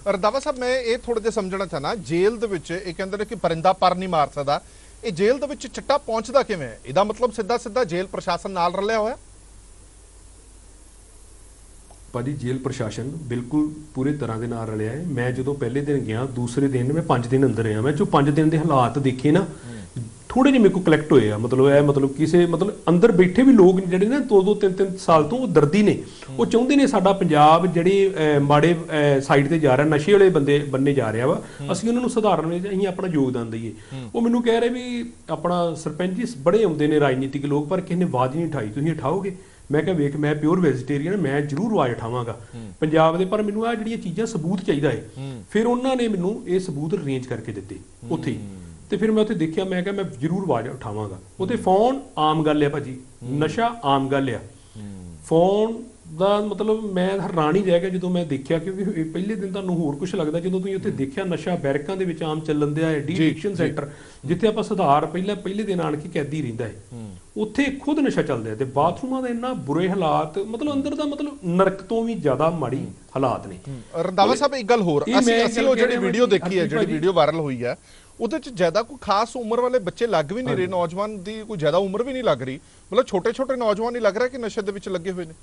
ਰੰਧਾਵਾ ਸਾਹਿਬ, ਮੈਂ ਇਹ ਥੋੜਾ ਜਿਹਾ ਸਮਝਣਾ ਚਾਹਨਾ, ਜੇਲ੍ਹ ਦੇ ਵਿੱਚ ਇਹ ਕਹਿੰਦੇ ਨੇ ਕਿ ਪਰਿੰਦਾ ਪਰ ਨਹੀਂ ਮਾਰ ਸਕਦਾ, ਇਹ ਜੇਲ੍ਹ ਦੇ ਵਿੱਚ ਚਿੱਟਾ ਪਹੁੰਚਦਾ ਕਿਵੇਂ ਹੈ? ਇਹਦਾ ਮਤਲਬ ਸਿੱਧਾ ਜੇਲ੍ਹ ਪ੍ਰਸ਼ਾਸਨ ਨਾਲ ਰਲਿਆ ਹੋਇਆ? ਭਾਜੀ ਜੇਲ੍ਹ ਪ੍ਰਸ਼ਾਸਨ ਬਿਲਕੁਲ ਪੂਰੇ ਤਰ੍ਹਾਂ ਦੇ ਨਾਲ ਰਲਿਆ ਹੈ। ਮੈਂ ਜਦੋਂ ਪਹਿਲੇ ਦਿਨ ਗਿਆ, ਦੂਸਰੇ ਦਿਨ ਮੈਂ 5 ਦਿਨ ਅੰਦਰ ਰਿਹਾ। ਮੈਂ ਜੋ 5 ਦਿਨ ਦੇ ਹਾਲਾਤ ਦੇਖੇ ਨਾ, ਥੋੜੇ ਜਿਹੇ ਮੇਰੇ ਕੋਲ ਕਲੈਕਟ ਹੋਏ ਆ। ਮਤਲਬ ਕਿਸੇ ਅੰਦਰ ਬੈਠੇ ਵੀ ਲੋਕ ਜਿਹੜੇ ਨਾ 2-2 3-3 ਸਾਲ ਤੋਂ ਉਹ ਦਰਦੀ ਨੇ, ਉਹ ਚਾਹੁੰਦੇ ਨੇ ਸਾਡਾ ਪੰਜਾਬ ਜਿਹੜੇ ਮਾੜੇ ਸਾਈਡ ਤੇ ਜਾ ਰਿਹਾ, ਨਸ਼ੇ ਵਾਲੇ ਬੰਨੇ ਜਾ ਰਿਹਾ ਵਾ, ਅਸੀਂ ਉਹਨਾਂ ਨੂੰ ਸੁਧਾਰਨ ਵਿੱਚ ਅਸੀਂ ਆਪਣਾ ਯੋਗਦਾਨ ਦਈਏ। ਉਹ ਮੈਨੂੰ ਕਹਿ ਰਹੇ ਵੀ ਆਪਣਾ ਸਰਪੰਚ ਜੀ ਬੜੇ ਆਉਂਦੇ ਨੇ ਰਾਜਨੀਤਿਕ ਲੋਕ, ਪਰ ਕਿਸੇ ਨੇ ਆਵਾਜ਼ ਨਹੀਂ ਉਠਾਈ, ਤੁਸੀਂ ਉਠਾਓਗੇ? ਮੈਂ ਕਿਹਾ ਵੇਖ, ਮੈਂ ਪਿਓਰ ਵੈਜੀਟੇਰੀਅਨ, ਮੈਂ ਜ਼ਰੂਰ ਆਵਾਜ਼ ਉਠਾਵਾਂਗਾ ਪੰਜਾਬ ਦੇ, ਪਰ ਮੈਨੂੰ ਆਹ ਜਿਹੜੀਆਂ ਚੀਜ਼ਾਂ ਸਬੂਤ ਚਾਹੀਦਾ ਹੈ। ਫਿਰ ਉਹਨਾਂ ਨੇ ਮੈਨੂੰ ਇਹ ਸਬੂਤ ਅਰੇਂਜ ਕਰਕੇ ਦਿੱਤੇ ਉੱਥੇ, ਤੇ ਫਿਰ ਮੈਂ ਉੱਥੇ ਦੇਖਿਆ, ਮੈਂ ਕਿਹਾ ਮੈਂ ਜ਼ਰੂਰ ਆਵਾਜ਼ ਉਠਾਵਾਂਗਾ। ਉੱਥੇ ਫੋਨ ਆਮ ਗੱਲ ਆ ਭਾਜੀ, ਨਸ਼ਾ ਆਮ ਗੱਲ ਆ। ਫੋਨ ਦਾ ਮਤਲਬ ਮੈਂ ਹੈਰਾਨ ਹੀ ਰਹਿ ਗਿਆ ਜਦੋਂ ਮੈਂ ਦੇਖਿਆ, ਕਿਉਂਕਿ ਪਹਿਲੇ ਦਿਨ ਤੁਹਾਨੂੰ ਹੋਰ ਕੁਝ ਲੱਗਦਾ, ਜਦੋਂ ਤੁਸੀਂ ਉੱਥੇ ਦੇਖਿਆ ਨਸ਼ਾ ਬੈਰਕਾਂ ਦੇ ਵਿੱਚ ਆਮ ਚੱਲਣ ਦਿਆ ਹੈ। ਡੀ ਐਡਿਕਸ਼ਨ ਸੈਂਟਰ ਜਿੱਥੇ ਆਪਾਂ ਸੁਧਾਰ ਪਹਿਲੇ ਦਿਨ ਆਣ ਕੇ ਕੈਦੀ ਰਹਿੰਦਾ ਹੈ, ਉੱਥੇ ਖੁਦ ਨਸ਼ਾ ਚੱਲਦਾ ਹੈ, ਤੇ ਬਾਥਰੂਮਾਂ ਦੇ ਇੰਨਾ ਬੁਰੇ ਹਾਲਾਤ, ਮਤਲਬ ਅੰਦਰ ਦਾ ਮਤਲਬ ਨਰਕ ਤੋਂ ਵੀ ਜ਼ਿਆਦਾ ਮਾੜੀ ਹਾਲਾਤ ਨੇ। ਰੰਧਾਵਾ ਸਾਹਿਬ, ਇੱਕ ਗੱਲ ਹੋਰ, ਅਸੀਂ ਉਹ ਜਿਹੜੀ ਵੀਡੀਓ ਦੇਖੀ ਹੈ, ਜਿਹੜੀ ਵੀਡੀਓ ਵਾਇਰਲ ਹੋਈ ਹੈ, ਉਹਦੇ ਚ ਜ਼ਿਆਦਾ ਕੋਈ ਖਾਸ ਉਮਰ ਵਾਲੇ ਬੱਚੇ ਲੱਗ ਵੀ ਨਹੀਂ ਰਹੇ, ਨੌਜਵਾਨ ਦੀ ਕੋਈ ਜ਼ਿਆਦਾ ਉਮਰ ਵੀ ਨਹੀਂ ਲੱਗ ਰਹੀ, ਮਤਲਬ ਛੋਟੇ ਨੌਜਵਾਨ ਹੀ ਲੱਗ ਰਿਹਾ ਕਿ ਨਸ਼ੇ ਦੇ ਵਿੱਚ ਲੱਗੇ ਹੋਏ ਨੇ।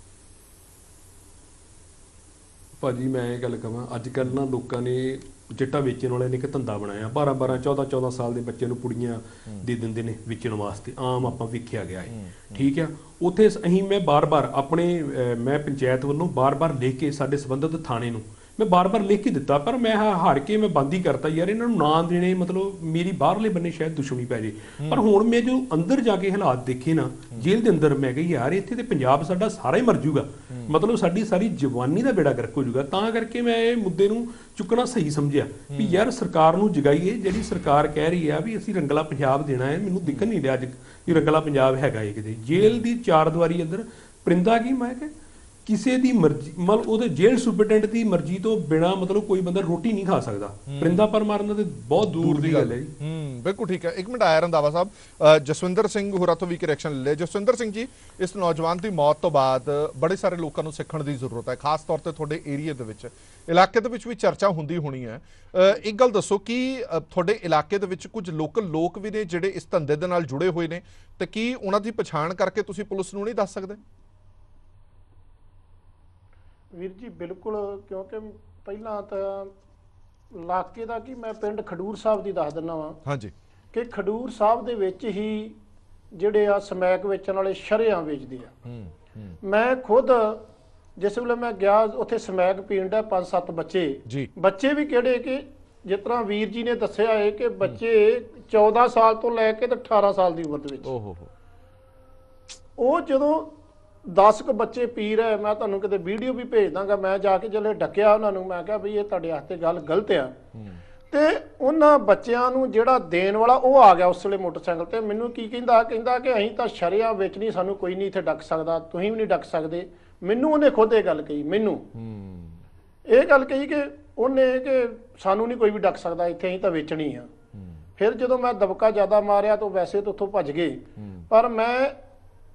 ਭਾਜੀ ਮੈਂ ਇਹ ਗੱਲ ਕਹਾਂ, ਅੱਜ ਕੱਲ੍ਹ ਨਾ ਲੋਕਾਂ ਨੇ ਚਿੱਟਾ ਵੇਚਣ ਵਾਲਿਆਂ ਨੇ ਇੱਕ ਧੰਦਾ ਬਣਾਇਆ, 12-12 14-14 ਸਾਲ ਦੇ ਬੱਚੇ ਨੂੰ ਪੁੜੀਆਂ ਦੇ ਦਿੰਦੇ ਨੇ ਵੇਚਣ ਵਾਸਤੇ, ਆਮ ਆਪਾਂ ਵੇਖਿਆ ਗਿਆ ਹੈ, ਠੀਕ ਆ। ਉੱਥੇ ਮੈਂ ਬਾਰ-ਬਾਰ ਆਪਣੇ ਮੈਂ ਪੰਚਾਇਤ ਵੱਲੋਂ ਬਾਰ-ਬਾਰ ਲਿਖ ਕੇ ਸਾਡੇ ਸੰਬੰਧਿਤ ਥਾਣੇ ਨੂੰ ਮੈਂ ਬਾਰ-ਬਾਰ ਲਿਖ ਕੇ ਦਿੱਤਾ, ਪਰ ਮੈਂ ਹਾਰ ਕੇ ਮੈਂ ਬੰਦ ਹੀ ਕਰਤਾ ਯਾਰ ਇਹਨਾਂ ਨੂੰ ਨਾਂ ਦੇਣੇ, ਮਤਲਬ ਮੇਰੀ ਬਾਹਰਲੇ ਬੰਨੇ ਸ਼ਾਇਦ ਦੁਸ਼ਮਣੀ ਪੈ ਜੇ। ਪਰ ਹੁਣ ਮੈਂ ਜੋ ਅੰਦਰ ਜਾ ਕੇ ਹਾਲਾਤ ਦੇਖੇ ਨਾ ਜੇਲ੍ਹ ਦੇ ਅੰਦਰ, ਮੈਂ ਕਿਹਾ ਯਾਰ ਇੱਥੇ ਤੇ ਪੰਜਾਬ ਸਾਡਾ ਸਾਰਾ ਹੀ ਮਰ ਜੂਗਾ, ਮਤਲਬ ਸਾਡੀ ਸਾਰੀ ਜਵਾਨੀ ਦਾ ਬੇੜਾ ਗਰਕ ਹੋ ਜੂਗਾ। ਤਾਂ ਕਰਕੇ ਮੈਂ ਇਹ ਮੁੱਦੇ ਨੂੰ ਚੁੱਕਣਾ ਸਹੀ ਸਮਝਿਆ ਵੀ ਯਾਰ ਸਰਕਾਰ ਨੂੰ ਜਗਾਈਏ। ਜਿਹੜੀ ਸਰਕਾਰ ਕਹਿ ਰਹੀ ਆ ਵੀ ਅਸੀਂ ਰੰਗਲਾ ਪੰਜਾਬ ਦੇਣਾ ਹੈ, ਮੈਨੂੰ ਦਿਖਣ ਨਹੀਂ ਰਿਹਾ ਅੱਜ ਵੀ ਰੰਗਲਾ ਪੰਜਾਬ ਹੈਗਾ ਇਹ ਕਿਤੇ। ਜੇਲ੍ਹ ਦੀ ਚਾਰ ਦੀਵਾਰੀ ਅੰਦਰ ਪਰਿੰਦਾ ਕੀ, ਮੈਂ ਕਿਹਾ ਕਿਸੇ ਦੀ ਮਰਜ਼ੀ, ਮਤਲਬ ਉਹਦੇ ਜੇਲ੍ਹ ਸੁਪਰਡੈਂਟ ਦੀ ਮਰਜ਼ੀ ਤੋਂ ਬਿਨਾ ਮਤਲਬ ਕੋਈ ਬੰਦਾ ਰੋਟੀ ਨਹੀਂ ਖਾ ਸਕਦਾ। ਪਰਿੰਦਾ ਪਰ ਮਾਰਨਾ ਤੇ ਬਹੁਤ ਦੂਰ ਦੀ ਗੱਲ ਹੈ ਜੀ। ਬਿਲਕੁਲ ਠੀਕ ਹੈ। ਇੱਕ ਮਿੰਟ ਆਇਆ ਰੰਧਾਵਾ ਸਾਹਿਬ, ਜਸਵਿੰਦਰ ਸਿੰਘ ਹੋਰਾਂ ਤੋਂ ਵੀ ਇੱਕ ਰਿਐਕਸ਼ਨ ਲੈ। ਜਸਵਿੰਦਰ ਸਿੰਘ ਜੀ, ਇਸ ਨੌਜਵਾਨ ਦੀ ਮੌਤ ਤੋਂ ਬਾਅਦ ਬੜੇ ਸਾਰੇ ਲੋਕਾਂ ਨੂੰ ਸਿੱਖਣ ਦੀ ਜ਼ਰੂਰਤ ਹੈ, ਖਾਸ ਤੌਰ ਤੇ ਤੁਹਾਡੇ ਏਰੀਆ ਦੇ ਵਿੱਚ, ਇਲਾਕੇ ਦੇ ਵਿੱਚ ਵੀ ਚਰਚਾ ਹੁੰਦੀ ਹੋਣੀ ਹੈ। ਇੱਕ ਗੱਲ ਦੱਸੋ ਕਿ ਤੁਹਾਡੇ ਇਲਾਕੇ ਦੇ ਵਿੱਚ ਕੁਝ ਲੋਕਲ ਲੋਕ ਵੀ ਨੇ ਜਿਹੜੇ ਇਸ ਧੰਦੇ ਦੇ ਨਾਲ ਜੁੜੇ ਹੋਏ ਨੇ, ਤੇ ਕੀ ਉਹਨਾਂ ਦੀ ਪਛਾਣ ਕਰਕੇ ਤੁਸੀਂ ਪੁਲਿਸ ਨੂੰ ਨਹੀਂ ਦੱਸ ਸਕਦੇ? ਵੀਰ ਜੀ ਬਿਲਕੁਲ, ਕਿਉਂਕਿ ਪਹਿਲਾਂ ਤਾਂ ਇਲਾਕੇ ਦਾ ਕੀ, ਮੈਂ ਪਿੰਡ ਖਡੂਰ ਸਾਹਿਬ ਦੀ ਦੱਸ ਦਿੰਦਾ ਵਾਂ। ਹਾਂਜੀ। ਕਿ ਖਡੂਰ ਸਾਹਿਬ ਦੇ ਵਿੱਚ ਹੀ ਜਿਹੜੇ ਆ ਸਮੈਕ ਵੇਚਣ ਵਾਲੇ ਸ਼ਰੇਆਮ ਵੇਚਦੇ ਆ। ਮੈਂ ਖੁਦ ਜਿਸ ਵੇਲੇ ਮੈਂ ਗਿਆ ਉੱਥੇ ਸਮੈਕ ਪੀਣ ਦਾ 5-7 ਬੱਚੇ ਵੀ ਕਿਹੜੇ ਕਿ ਜਿਸ ਤਰ੍ਹਾਂ ਵੀਰ ਜੀ ਨੇ ਦੱਸਿਆ ਹੈ ਕਿ ਬੱਚੇ 14 ਸਾਲ ਤੋਂ ਲੈ ਕੇ ਤੇ 18 ਸਾਲ ਦੀ ਉਮਰ ਦੇ ਵਿੱਚ, ਉਹ ਜਦੋਂ 10 ਕੁ ਬੱਚੇ ਪੀ ਰਹੇ, ਮੈਂ ਤੁਹਾਨੂੰ ਕਿਤੇ ਵੀਡੀਓ ਵੀ ਭੇਜ ਦਾਂਗਾ। ਮੈਂ ਜਾ ਕੇ ਜਦੋਂ ਡੱਕਿਆ ਉਹਨਾਂ ਨੂੰ, ਮੈਂ ਕਿਹਾ ਵੀ ਇਹ ਤੁਹਾਡੇ ਵਾਸਤੇ ਗੱਲ ਗਲਤ ਆ। ਤੇ ਉਹਨਾਂ ਬੱਚਿਆਂ ਨੂੰ ਜਿਹੜਾ ਦੇਣ ਵਾਲਾ ਉਹ ਆ ਗਿਆ ਉਸ ਵੇਲੇ ਮੋਟਰਸਾਈਕਲ ਤੇ। ਮੈਨੂੰ ਕੀ ਕਹਿੰਦਾ ਕਿ ਅਸੀਂ ਤਾਂ ਸ਼ਰਿਆਂ ਵੇਚਣੀ, ਸਾਨੂੰ ਕੋਈ ਨਹੀਂ ਇੱਥੇ ਡੱਕ ਸਕਦਾ, ਤੁਸੀਂ ਵੀ ਨਹੀਂ ਡੱਕ ਸਕਦੇ। ਮੈਨੂੰ ਉਹਨੇ ਖੁਦ ਇਹ ਗੱਲ ਕਹੀ, ਮੈਨੂੰ ਇਹ ਗੱਲ ਕਹੀ ਕਿ ਉਹਨੇ ਕਿ ਸਾਨੂੰ ਨਹੀਂ ਕੋਈ ਵੀ ਡੱਕ ਸਕਦਾ ਇੱਥੇ, ਅਸੀਂ ਤਾਂ ਵੇਚਣੀ ਆ। ਫਿਰ ਜਦੋਂ ਮੈਂ ਦਬਕਾ ਜ਼ਿਆਦਾ ਮਾਰਿਆ ਤਾਂ ਵੈਸੇ ਤਾਂ ਉੱਥੋਂ ਭੱਜ ਗਏ। ਪਰ ਮੈਂ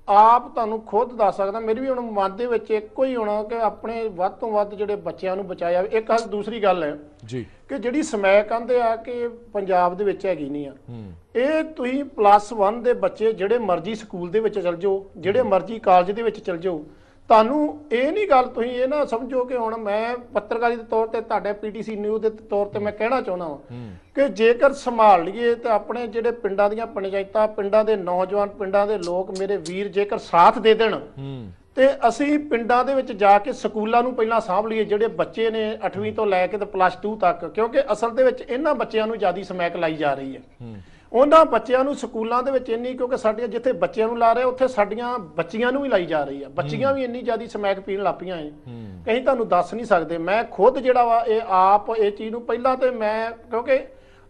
ਆਪ ਤੁਹਾਨੂੰ ਖੁਦ ਦੱਸ ਸਕਦਾ, ਮੇਰੀ ਵੀ ਹੁਣ ਮਨ ਦੇ ਵਿੱਚ ਇੱਕੋ ਹੀ ਹੋਣਾ ਕਿ ਆਪਣੇ ਵੱਧ ਤੋਂ ਵੱਧ ਜਿਹੜੇ ਬੱਚਿਆਂ ਨੂੰ ਬਚਾਇਆ। ਇੱਕ ਹੱਲ ਦੂਸਰੀ ਗੱਲ ਹੈ ਜੀ ਕਿ ਜਿਹੜੀ ਸਮੈਕ ਆਂਦੇ ਆ ਕਿ ਪੰਜਾਬ ਦੇ ਵਿੱਚ ਹੈਗੀ ਨਹੀਂ ਆ, ਇਹ ਤੁਸੀਂ +1 ਦੇ ਬੱਚੇ ਜਿਹੜੇ ਮਰਜ਼ੀ ਸਕੂਲ ਦੇ ਵਿੱਚ ਚਲ ਜਾਓ, ਜਿਹੜੇ ਮਰਜ਼ੀ ਕਾਲਜ ਦੇ ਵਿੱਚ ਚਲ ਜਾਓ, ਤੁਹਾਨੂੰ ਇਹ ਨਹੀਂ ਗੱਲ, ਤੁਸੀਂ ਇਹ ਨਾ ਸਮਝੋ ਕਿ ਹੁਣ ਮੈਂ ਪੱਤਰਕਾਰੀ ਦੇ ਤੌਰ ਤੇ ਤੁਹਾਡੇ PTC ਨਿਊਜ਼ ਦੇ ਤੌਰ ਤੇ ਮੈਂ ਕਹਿਣਾ ਚਾਹੁੰਦਾ ਹਾਂ ਕਿ ਜੇਕਰ ਸੰਭਾਲ ਲਈਏ ਤਾਂ ਆਪਣੇ ਜਿਹੜੇ ਪਿੰਡਾਂ ਦੀਆਂ ਪੰਚਾਇਤਾਂ, ਪਿੰਡਾਂ ਦੇ ਨੌਜਵਾਨ, ਪਿੰਡਾਂ ਦੇ ਲੋਕ, ਮੇਰੇ ਵੀਰ ਜੇਕਰ ਸਾਥ ਦੇ ਦੇਣ ਤੇ ਅਸੀਂ ਪਿੰਡਾਂ ਦੇ ਵਿੱਚ ਜਾ ਕੇ ਸਕੂਲਾਂ ਨੂੰ ਪਹਿਲਾਂ ਸਾਂਭ ਲਈਏ, ਜਿਹੜੇ ਬੱਚੇ ਨੇ 8ਵੀਂ ਤੋਂ ਲੈ ਕੇ ਤੇ +2 ਤੱਕ, ਕਿਉਂਕਿ ਅਸਲ ਦੇ ਵਿੱਚ ਇਹਨਾਂ ਬੱਚਿਆਂ ਨੂੰ ਜ਼ਿਆਦਾ ਸਮੈਕ ਲਾਈ ਜਾ ਰਹੀ ਹੈ। ਉਹਨਾਂ ਬੱਚਿਆਂ ਨੂੰ ਸਕੂਲਾਂ ਦੇ ਵਿੱਚ ਇੰਨੀ, ਕਿਉਂਕਿ ਸਾਡੀਆਂ ਜਿੱਥੇ ਬੱਚਿਆਂ ਨੂੰ ਲਾ ਰਹੇ ਉੱਥੇ ਸਾਡੀਆਂ ਬੱਚੀਆਂ ਨੂੰ ਵੀ ਲਾਈ ਜਾ ਰਹੀ ਆ। ਬੱਚੀਆਂ ਵੀ ਇੰਨੀ ਜ਼ਿਆਦਾ ਸਮੈਕ ਪੀਣ ਲੱਗ ਪਈਆਂ ਹੈ, ਕਹੀਂ ਤੁਹਾਨੂੰ ਦੱਸ ਨਹੀਂ ਸਕਦੇ। ਮੈਂ ਖੁਦ ਜਿਹੜਾ ਵਾ ਇਹ ਆਪ ਇਹ ਚੀਜ਼ ਨੂੰ ਪਹਿਲਾਂ ਤੇ ਮੈਂ, ਕਿਉਂਕਿ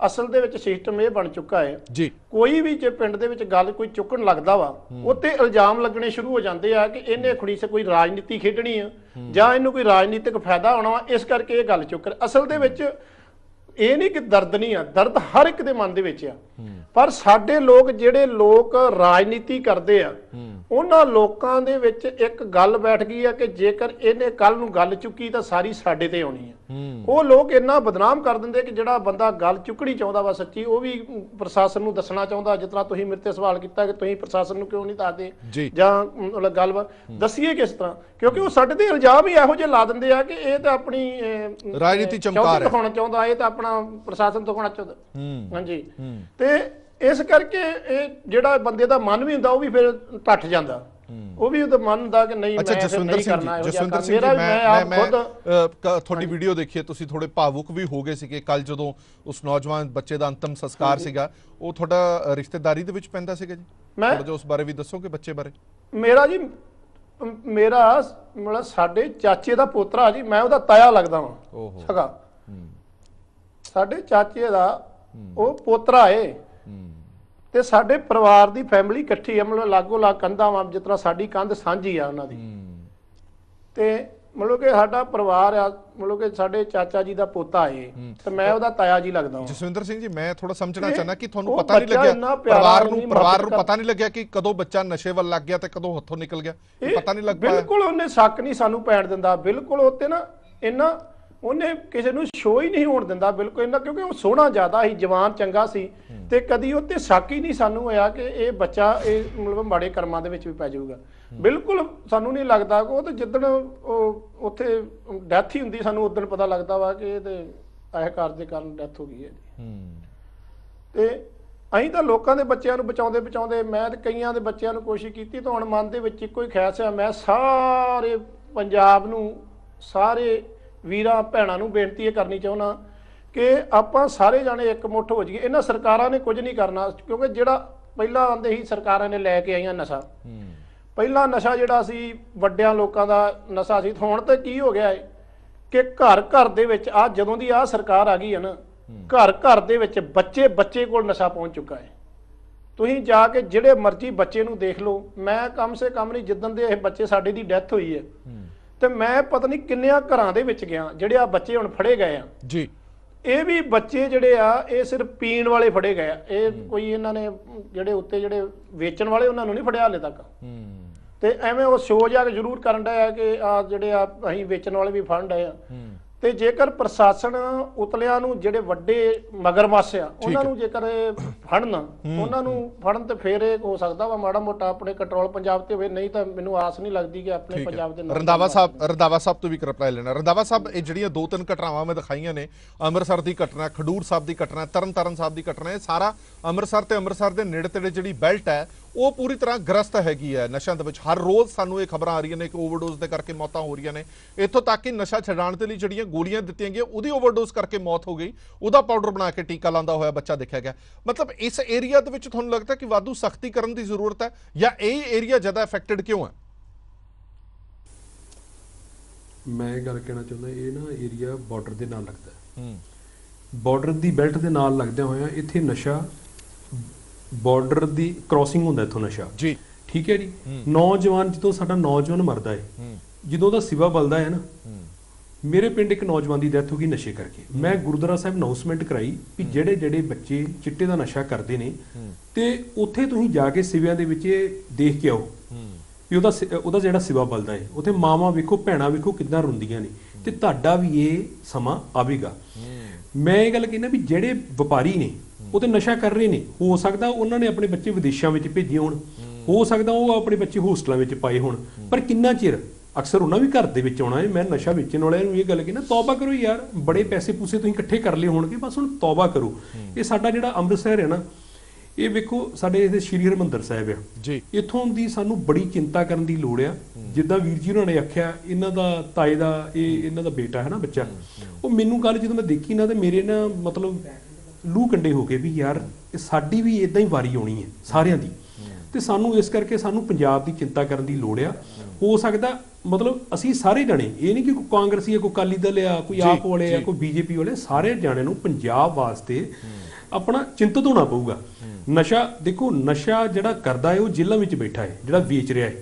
ਅਸਲ ਦੇ ਵਿੱਚ ਸਿਸਟਮ ਇਹ ਬਣ ਚੁੱਕਾ ਹੈ ਜੀ, ਕੋਈ ਵੀ ਜੇ ਪਿੰਡ ਦੇ ਵਿੱਚ ਗੱਲ ਕੋਈ ਚੁੱਕਣ ਲੱਗਦਾ ਵਾ ਉੱਤੇ ਇਲਜ਼ਾਮ ਲੱਗਣੇ ਸ਼ੁਰੂ ਹੋ ਜਾਂਦੇ ਆ ਕਿ ਇਹਨੇ ਖੁਣੀ ਸੇ ਕੋਈ ਰਾਜਨੀਤੀ ਖੇਡਣੀ ਆ ਜਾਂ ਇਹਨੂੰ ਕੋਈ ਰਾਜਨੀਤਿਕ ਫਾਇਦਾ ਹੋਣਾ ਵਾ, ਇਸ ਕਰਕੇ ਇਹ ਗੱਲ ਚੁੱਕ। ਅਸਲ ਦੇ ਵਿੱਚ ਇਹ ਨਹੀਂ ਕਿ ਦਰਦ ਨਹੀਂ ਆ, ਦਰਦ ਹਰ ਇੱਕ ਦੇ ਮਨ ਦੇ ਵਿੱਚ ਆ। ਪਰ ਸਾਡੇ ਲੋਕ ਜਿਹੜੇ ਲੋਕ ਰਾਜਨੀਤੀ ਕਰਦੇ ਆ, ਉਹਨਾਂ ਲੋਕਾਂ ਦੇ ਵਿੱਚ ਇੱਕ ਗੱਲ ਬੈਠ ਗਈ ਆ ਕਿ ਜੇਕਰ ਇਹਨੇ ਕੱਲ ਨੂੰ ਗੱਲ ਚੁੱਕੀ ਤਾਂ ਸਾਰੀ ਸਾਡੇ ਤੇ ਆਉਣੀ ਆ। ਉਹ ਲੋਕ ਇੰਨਾ ਬਦਨਾਮ ਕਰ ਦਿੰਦੇ ਕਿ ਜਿਹੜਾ ਬੰਦਾ ਗੱਲ ਚੁੱਕਣੀ ਚਾਹੁੰਦਾ ਵਾ ਸੱਚੀ, ਉਹ ਵੀ ਪ੍ਰਸ਼ਾਸਨ ਨੂੰ ਦੱਸਣਾ ਚਾਹੁੰਦਾ। ਜਿਸ ਤਰ੍ਹਾਂ ਤੁਸੀਂ ਮੇਰੇ ਤੇ ਸਵਾਲ ਕੀਤਾ ਕਿ ਤੁਸੀਂ ਪ੍ਰਸ਼ਾਸਨ ਨੂੰ ਕਿਉਂ ਨਹੀਂ ਦੱਸਦੇ ਜਾਂ ਗੱਲ ਦੱਸੀਏ ਕਿਸ ਤਰ੍ਹਾਂ, ਕਿਉਂਕਿ ਉਹ ਸਾਡੇ ਤੇ ਇਲਜ਼ਾਮ ਹੀ ਇਹੋ ਜਿਹੇ ਲਾ ਦਿੰਦੇ ਆ ਕਿ ਇਹ ਤਾਂ ਆਪਣੀ ਰਾਜਨੀਤੀ ਚਮਕਾ ਦਿਖਾਉਣਾ ਚਾਹੁੰਦਾ, ਇਹ ਤਾਂ ਆਪਣਾ ਪ੍ਰਸ਼ਾਸਨ ਦਿਖਾਉਣਾ ਚਾਹੁੰਦਾ। ਹਾਂਜੀ, ਤੇ ਇਸ ਕਰਕੇ ਇਹ ਜਿਹੜਾ ਬੰਦੇ ਦਾ ਮਨ ਵੀ ਹੁੰਦਾ ਉਹ ਵੀ ਫਿਰ ਟੱਟ ਜਾਂਦਾ, ਉਹ ਵੀ ਉਹਦਾ ਮਨ ਹੁੰਦਾ ਕਿ ਨਹੀਂ ਮੈਂ ਨਹੀਂ ਕਰਨਾ। ਜਸਵਿੰਦਰ ਸਿੰਘ ਜੀ, ਮੈਂ ਤੁਹਾਡੀ ਵੀਡੀਓ ਦੇਖੀ, ਤੁਸੀਂ ਥੋੜੇ ਭਾਵੁਕ ਵੀ ਹੋ ਗਏ ਸੀਗੇ ਕੱਲ ਜਦੋਂ ਉਸ ਨੌਜਵਾਨ ਬੱਚੇ ਦਾ ਅੰਤਮ ਸੰਸਕਾਰ ਸੀਗਾ। ਉਹ ਤੁਹਾਡਾ ਰਿਸ਼ਤੇਦਾਰੀ ਦੇ ਵਿੱਚ ਪੈਂਦਾ ਸੀਗਾ ਜੀ? ਥੋੜਾ ਜਿਹਾ ਉਸ ਬਾਰੇ ਵੀ ਦੱਸੋਗੇ, ਬੱਚੇ ਬਾਰੇ। ਮੇਰਾ ਮਤਲਬ ਸਾਡੇ ਚਾਚੇ ਦਾ ਪੋਤਰਾ ਜੀ, ਮੈਂ ਉਹਦਾ ਤਾਇਆ ਲੱਗਦਾ ਵਾਂ ਸਗਾ। ਸਾਡੇ ਚਾਚੇ ਦਾ ਉਹ ਪੋਤਰਾ ਏ ਤੇ ਸਾਡੇ ਪਰਿਵਾਰ ਦੀ ਫੈਮਿਲੀ ਇਕੱਠੀ ਆ, ਮਤਲਬ ਲਾਗੋ ਲਾਗ ਕੰਧਾਂ ਵਾ, ਜਿਸ ਤਰ੍ਹਾਂ ਸਾਡੀ ਕੰਧ ਸਾਂਝੀ ਆ ਉਹਨਾਂ ਦੀ। ਤੇ ਮਤਲਬ ਕਿ ਸਾਡਾ ਪਰਿਵਾਰ ਆ, ਮਤਲਬ ਕਿ ਸਾਡੇ ਚਾਚਾ ਜੀ ਦਾ ਪੋਤਾ ਏ ਤੇ ਮੈਂ ਉਹਦਾ ਤਾਇਆ ਜੀ ਲੱਗਦਾ ਹਾਂ। ਜਸਵਿੰਦਰ ਸਿੰਘ ਜੀ, ਮੈਂ ਥੋੜਾ ਸਮਝਣਾ ਚਾਹੁੰਦਾ ਕਿ ਤੁਹਾਨੂੰ ਪਤਾ ਨਹੀਂ ਲੱਗਿਆ, ਪਰਿਵਾਰ ਨੂੰ ਪਤਾ ਨਹੀਂ ਲੱਗਿਆ ਕਿ ਕਦੋਂ ਬੱਚਾ ਨਸ਼ੇ ਵੱਲ ਲੱਗ ਗਿਆ ਤੇ ਕਦੋਂ ਹੱਥੋਂ ਨਿਕਲ ਗਿਆ? ਪਤਾ ਨਹੀਂ ਲੱਗ ਪਾਇਆ? ਬਿਲਕੁਲ ਉਹਨੇ ਸ਼ੱਕ ਨਹੀਂ ਸਾਨੂੰ ਪੈਣ ਦਿੰਦਾ, ਬਿਲਕੁਲ ਉੱਤੇ ਨਾ ਇੰਨਾ ਉਹਨੇ ਕਿਸੇ ਨੂੰ ਸ਼ੋਅ ਹੀ ਨਹੀਂ ਹੋਣ ਦਿੰਦਾ, ਬਿਲਕੁਲ ਇੰਨਾ, ਕਿਉਂਕਿ ਉਹ ਸੋਹਣਾ ਜ਼ਿਆਦਾ ਸੀ, ਜਵਾਨ ਚੰਗਾ ਸੀ ਤੇ ਕਦੀ ਉੱਤੇ ਸ਼ੱਕ ਹੀ ਨਹੀਂ ਸਾਨੂੰ ਹੋਇਆ ਕਿ ਇਹ ਬੱਚਾ ਇਹ ਮਤਲਬ ਮਾੜੇ ਕਰਮਾਂ ਦੇ ਵਿੱਚ ਵੀ ਪੈ ਜਾਊਗਾ। ਬਿਲਕੁਲ ਸਾਨੂੰ ਨਹੀਂ ਲੱਗਦਾ। ਉਹ ਤਾਂ ਜਿੱਦਣ ਉਹ ਉੱਥੇ ਡੈਥ ਹੀ ਹੁੰਦੀ ਸਾਨੂੰ ਉਦੋਂ ਪਤਾ ਲੱਗਦਾ ਵਾ ਕਿ ਇਹਦੇ ਇਹ ਕਾਰ ਦੇ ਕਾਰਨ ਡੈਥ ਹੋ ਗਈ ਹੈ ਜੀ। ਤੇ ਅਸੀਂ ਤਾਂ ਲੋਕਾਂ ਦੇ ਬੱਚਿਆਂ ਨੂੰ ਬਚਾਉਂਦੇ ਮੈਂ ਤੇ ਕਈਆਂ ਦੇ ਬੱਚਿਆਂ ਨੂੰ ਕੋਸ਼ਿਸ਼ ਕੀਤੀ, ਤਾਂ ਹੁਣ ਮਨ ਦੇ ਵਿੱਚ ਇੱਕੋ ਹੀ ਖਿਆਲ ਸੀ, ਮੈਂ ਸਾਰੇ ਪੰਜਾਬ ਨੂੰ, ਸਾਰੇ ਵੀਰਾਂ ਭੈਣਾਂ ਨੂੰ ਬੇਨਤੀ ਇਹ ਕਰਨੀ ਚਾਹੁੰਦਾ ਕਿ ਆਪਾਂ ਸਾਰੇ ਜਾਣੇ ਇੱਕ ਮੁੱਠ ਹੋ ਜਾਈਏ। ਇਹਨਾਂ ਸਰਕਾਰਾਂ ਨੇ ਕੁਝ ਨਹੀਂ ਕਰਨਾ, ਕਿਉਂਕਿ ਜਿਹੜਾ ਪਹਿਲਾਂ ਆਂਦੇ ਸੀ ਸਰਕਾਰਾਂ ਨੇ ਲੈ ਕੇ ਆਈਆਂ ਨਸ਼ਾ, ਪਹਿਲਾਂ ਨਸ਼ਾ ਜਿਹੜਾ ਸੀ ਵੱਡਿਆਂ ਲੋਕਾਂ ਦਾ ਨਸ਼ਾ ਸੀ। ਹੁਣ ਤਾਂ ਕੀ ਹੋ ਗਿਆ ਹੈ ਕਿ ਘਰ ਘਰ ਦੇ ਵਿੱਚ ਆ ਜਦੋਂ ਦੀ ਆ ਸਰਕਾਰ ਆ ਗਈ ਹੈ ਨਾ, ਘਰ ਘਰ ਦੇ ਵਿੱਚ ਬੱਚੇ ਕੋਲ ਨਸ਼ਾ ਪਹੁੰਚ ਚੁੱਕਾ ਹੈ। ਤੁਸੀਂ ਜਾ ਕੇ ਜਿਹੜੇ ਮਰਜ਼ੀ ਬੱਚੇ ਨੂੰ ਦੇਖ ਲਓ। ਮੈਂ ਕਮ ਸੇ ਕਮ ਨਹੀਂ, ਜਿੱਦਣ ਦੇ ਇਹ ਬੱਚੇ ਸਾਡੇ ਦੀ ਡੈਥ ਹੋਈ ਹੈ ਤੇ ਮੈਂ ਪਤਾ ਨਹੀਂ ਕਿੰਨਿਆਂ ਘਰਾਂ ਦੇ ਵਿੱਚ ਗਿਆ ਜਿਹੜੇ ਆ ਬੱਚੇ ਹੁਣ ਫੜੇ ਗਏ ਆ ਜੀ। ਇਹ ਵੀ ਬੱਚੇ ਜਿਹੜੇ ਆ ਇਹ ਸਿਰਫ ਪੀਣ ਵਾਲੇ ਫੜੇ ਗਏ ਆ। ਇਹ ਕੋਈ ਇਹਨਾਂ ਨੇ ਜਿਹੜੇ ਉੱਤੇ ਜਿਹੜੇ ਵੇਚਣ ਵਾਲੇ ਉਹਨਾਂ ਨੂੰ ਨਹੀਂ ਫੜਿਆ ਹਾਲੇ ਤੱਕ। ਤੇ ਐਵੇਂ ਉਹ ਸ਼ੋਅ ਜਾ ਕੇ ਜ਼ਰੂਰ ਕਰਨ ਡਿਆ ਕਿ ਆ ਜਿਹੜੇ ਆ ਅਸੀਂ ਵੇਚਣ ਵਾਲੇ ਵੀ ਫੜ ਡਏ ਆ। ਤੇ ਜੇਕਰ ਪ੍ਰਸ਼ਾਸਨ ਉਤਲਿਆਂ ਨੂੰ ਜਿਹੜੇ ਵੱਡੇ ਮਗਰਮੱਛ ਆ ਉਹਨਾਂ ਨੂੰ ਜੇਕਰ ਫੜਨ, ਉਹਨਾਂ ਨੂੰ ਫੜਨ ਤੇ ਫੇਰ ਇਹ ਹੋ ਸਕਦਾ ਵਾ ਮਾੜਾ ਮੋਟਾ ਆਪਣੇ ਕੰਟਰੋਲ ਪੰਜਾਬ ਤੇ ਹੋਵੇ, ਨਹੀਂ ਤਾਂ ਮੈਨੂੰ ਆਸ ਨਹੀਂ ਲੱਗਦੀ ਕਿ ਆਪਣੇ ਪੰਜਾਬ ਦੇ ਨਾਲ। ਰੰਧਾਵਾ ਸਾਹਿਬ ਤੋਂ ਵੀ ਰਿਪਲਾਈ ਲੈਣਾ। ਰੰਧਾਵਾ ਸਾਹਿਬ, ਇਹ ਜਿਹੜੀਆਂ 2-3 ਘਟਨਾਵਾਂ ਮੈਂ ਦਿਖਾਈਆਂ ਨੇ, ਅੰਮ੍ਰਿਤਸਰ ਦੀ ਘਟਨਾ, ਖਡੂਰ ਸਾਹਿਬ ਦੀ ਘਟਨਾ, ਤਰਨਤਾਰਨ ਸਾਹਿਬ ਦੀ ਘਟਨਾ, ਇਹ ਸਾਰਾ ਅੰਮ੍ਰਿਤਸਰ ਤੇ ਅੰਮ੍ਰਿਤਸਰ ਦੇ ਨੇੜੇ ਤੇੜੇ ਜਿਹੜੀ ਬੈਲਟ ਹੈ ਉਹ ਪੂਰੀ ਤਰ੍ਹਾਂ ਗ੍ਰਸਤ ਹੈਗੀ ਹੈ ਨਸ਼ਿਆਂ ਦੇ ਵਿੱਚ। ਹਰ ਰੋਜ਼ ਸਾਨੂੰ ਇਹ ਖਬਰਾਂ ਆ ਰਹੀਆਂ ਨੇ ਕਿ ਓਵਰਡੋਜ਼ ਦੇ ਕਰਕੇ ਮੌਤਾਂ ਹੋ ਰਹੀਆਂ ਨੇ। ਇੱਥੋਂ ਤੱਕ ਕਿ ਨਸ਼ਾ ਛਡਾਉਣ ਦੇ ਲਈ ਜਿਹੜੀਆਂ ਗੋਲੀਆਂ ਦਿੱਤੀਆਂ ਗਈਆਂ ਉਹਦੀ ਓਵਰਡੋਜ਼ ਕਰਕੇ ਮੌਤ ਹੋ ਗਈ, ਉਹਦਾ ਪਾਊਡਰ ਬਣਾ ਕੇ ਟੀਕਾ ਲਾਉਂਦਾ ਹੋਇਆ ਬੱਚਾ ਦੇਖਿਆ ਗਿਆ। ਮਤਲਬ ਇਸ ਏਰੀਆ ਦੇ ਵਿੱਚ ਤੁਹਾਨੂੰ ਲੱਗਦਾ ਕਿ ਵਾਧੂ ਸਖਤੀ ਕਰਨ ਦੀ ਜ਼ਰੂਰਤ ਹੈ ਜਾਂ ਇਹ ਏਰੀਆ ਜ਼ਿਆਦਾ ਅਫੈਕਟਡ ਕਿਉਂ ਹੈ? ਮੈਂ ਇਹ ਗੱਲ ਕਹਿਣਾ ਚਾਹੁੰਦਾ, ਇਹ ਨਾ ਏਰੀਆ ਬਾਰਡਰ ਦੇ ਨਾਲ ਲੱਗਦਾ ਹੈ। ਬਾਰਡਰ ਦੀ ਬੈਲਟ ਦੇ ਨਾਲ ਲੱਗਦਿਆਂ ਹੋਇਆ ਇੱਥੇ ਨਸ਼ਾ, ਬਾਰਡਰ ਦੀ ਕ੍ਰਾਸਿੰਗ ਹੁੰਦਾ ਇੱਥੋਂ ਨਸ਼ਾ ਜੀ, ਠੀਕ ਹੈ ਜੀ। ਨੌਜਵਾਨ, ਜਦੋਂ ਸਾਡਾ ਨੌਜਵਾਨ ਮਰਦਾ ਹੈ, ਜਦੋਂ ਉਹਦਾ ਸਿਵਾ ਬਲਦਾ ਹੈ ਨਾ, ਮੇਰੇ ਪਿੰਡ ਇੱਕ ਨੌਜਵਾਨ ਦੀ ਡੈਥ ਹੋ ਗਈ ਨਸ਼ੇ ਕਰਕੇ। ਮੈਂ ਗੁਰਦੁਆਰਾ ਸਾਹਿਬ ਅਨਾਉਂਸਮੈਂਟ ਕਰਾਈ ਵੀ ਜਿਹੜੇ ਬੱਚੇ ਚਿੱਟੇ ਦਾ ਨਸ਼ਾ ਕਰਦੇ ਨੇ ਤੇ ਉੱਥੇ ਤੁਸੀਂ ਜਾ ਕੇ ਸਿਵਿਆਂ ਦੇ ਵਿੱਚ ਦੇਖ ਕੇ ਆਓ ਵੀ ਉਹਦਾ ਜਿਹੜਾ ਸਿਵਾ ਬਲਦਾ ਹੈ, ਉੱਥੇ ਮਾਵਾਂ ਵੇਖੋ, ਭੈਣਾਂ ਵੇਖੋ ਕਿੱਦਾਂ ਰੋਂਦੀਆਂ ਨੇ, ਤੇ ਤੁਹਾਡਾ ਵੀ ਇਹ ਸਮਾਂ ਆਵੇਗਾ। ਮੈਂ ਇਹ ਗੱਲ ਕਹਿੰਦਾ ਵੀ ਜਿਹੜੇ ਵਪਾਰੀ ਨੇ ਉਹ ਤੇ ਨਸ਼ਾ ਕਰ ਰਹੇ ਨੇ, ਹੋ ਸਕਦਾ ਉਹਨਾਂ ਨੇ ਆਪਣੇ ਬੱਚੇ ਵਿਦੇਸ਼ਾਂ ਵਿੱਚ ਭੇਜੇ ਹੋਣ, ਹੋ ਸਕਦਾ ਉਹ ਆਪਣੇ ਬੱਚੇ ਹੋਸਟਲਾਂ ਵਿੱਚ ਪਾਏ ਹੋਣ, ਪਰ ਕਿੰਨਾ ਚਿਰ ਅਕਸਰ ਉਹਨਾਂ ਵੀ ਘਰ ਦੇ ਵਿੱਚ ਆਉਣਾ ਹੈ। ਮੈਂ ਨਸ਼ਾ ਵੇਚਣ ਵਾਲਿਆਂ ਨੂੰ ਇਹ ਗੱਲ ਕਹਿੰਦਾ, ਤੌਬਾ ਕਰੋ ਯਾਰ, ਬੜੇ ਪੈਸੇ ਪੂਸੇ ਤੁਸੀਂ ਇਕੱਠੇ ਕਰ ਲਏ ਹੋਣਗੇ, ਬਸ ਹੁਣ ਤੌਬਾ ਕਰੋ। ਇਹ ਸਾਡਾ ਜਿਹੜਾ ਅੰਮ੍ਰਿਤਸਰ ਹੈ ਨਾ, ਇਹ ਵੇਖੋ ਸਾਡੇ ਇਹਦੇ ਸ਼੍ਰੀ ਹਰਿਮੰਦਰ ਸਾਹਿਬ ਆ ਜੀ, ਇੱਥੋਂ ਦੀ ਸਾਨੂੰ ਬੜੀ ਚਿੰਤਾ ਕਰਨ ਦੀ ਲੋੜ ਆ। ਜਿੱਦਾਂ ਵੀਰ ਜੀ ਉਹਨਾਂ ਨੇ ਆਖਿਆ, ਇਹਨਾਂ ਦਾ ਤਾਏ ਦਾ ਇਹਨਾਂ ਦਾ ਬੇਟਾ ਹੈ ਨਾ ਬੱਚਾ, ਉਹ ਮੈਨੂੰ ਗੱਲ ਜਦੋਂ ਮੈਂ ਦੇਖੀ ਨਾ ਤੇ ਮੇਰੇ ਨਾ ਮਤਲਬ ਲੂ ਕੰਡੇ ਹੋ ਕੇ ਵੀ ਯਾਰ ਇਹ ਸਾਡੀ ਵੀ ਇਦਾਂ ਹੀ ਵਾਰੀ ਆਉਣੀ ਹੈ ਸਾਰਿਆਂ ਦੀ। ਤੇ ਸਾਨੂੰ ਇਸ ਕਰਕੇ ਸਾਨੂੰ ਪੰਜਾਬ ਦੀ ਚਿੰਤਾ ਕਰਨ ਦੀ ਲੋੜ ਆ। ਹੋ ਸਕਦਾ ਮਤਲਬ ਅਸੀਂ ਸਾਰੇ ਜਾਣੇ, ਇਹ ਨਹੀਂ ਕਿ ਕੋਈ ਕਾਂਗਰਸੀ ਆ, ਕੋਈ ਅਕਾਲੀ ਦਲ ਆ, ਕੋਈ ਆਪ ਵਾਲੇ ਆ, ਕੋਈ ਬੀਜੇਪੀ ਵਾਲੇ, ਸਾਰੇ ਜਾਣਿਆਂ ਨੂੰ ਪੰਜਾਬ ਵਾਸਤੇ ਆਪਣਾ ਚਿੰਤਤ ਹੋਣਾ ਪਊਗਾ। ਨਸ਼ਾ ਦੇਖੋ, ਨਸ਼ਾ ਜਿਹੜਾ ਕਰਦਾ ਹੈ ਉਹ ਜੇਲ੍ਹਾਂ ਵਿੱਚ ਬੈਠਾ ਹੈ, ਜਿਹੜਾ ਵੇਚ ਰਿਹਾ ਹੈ।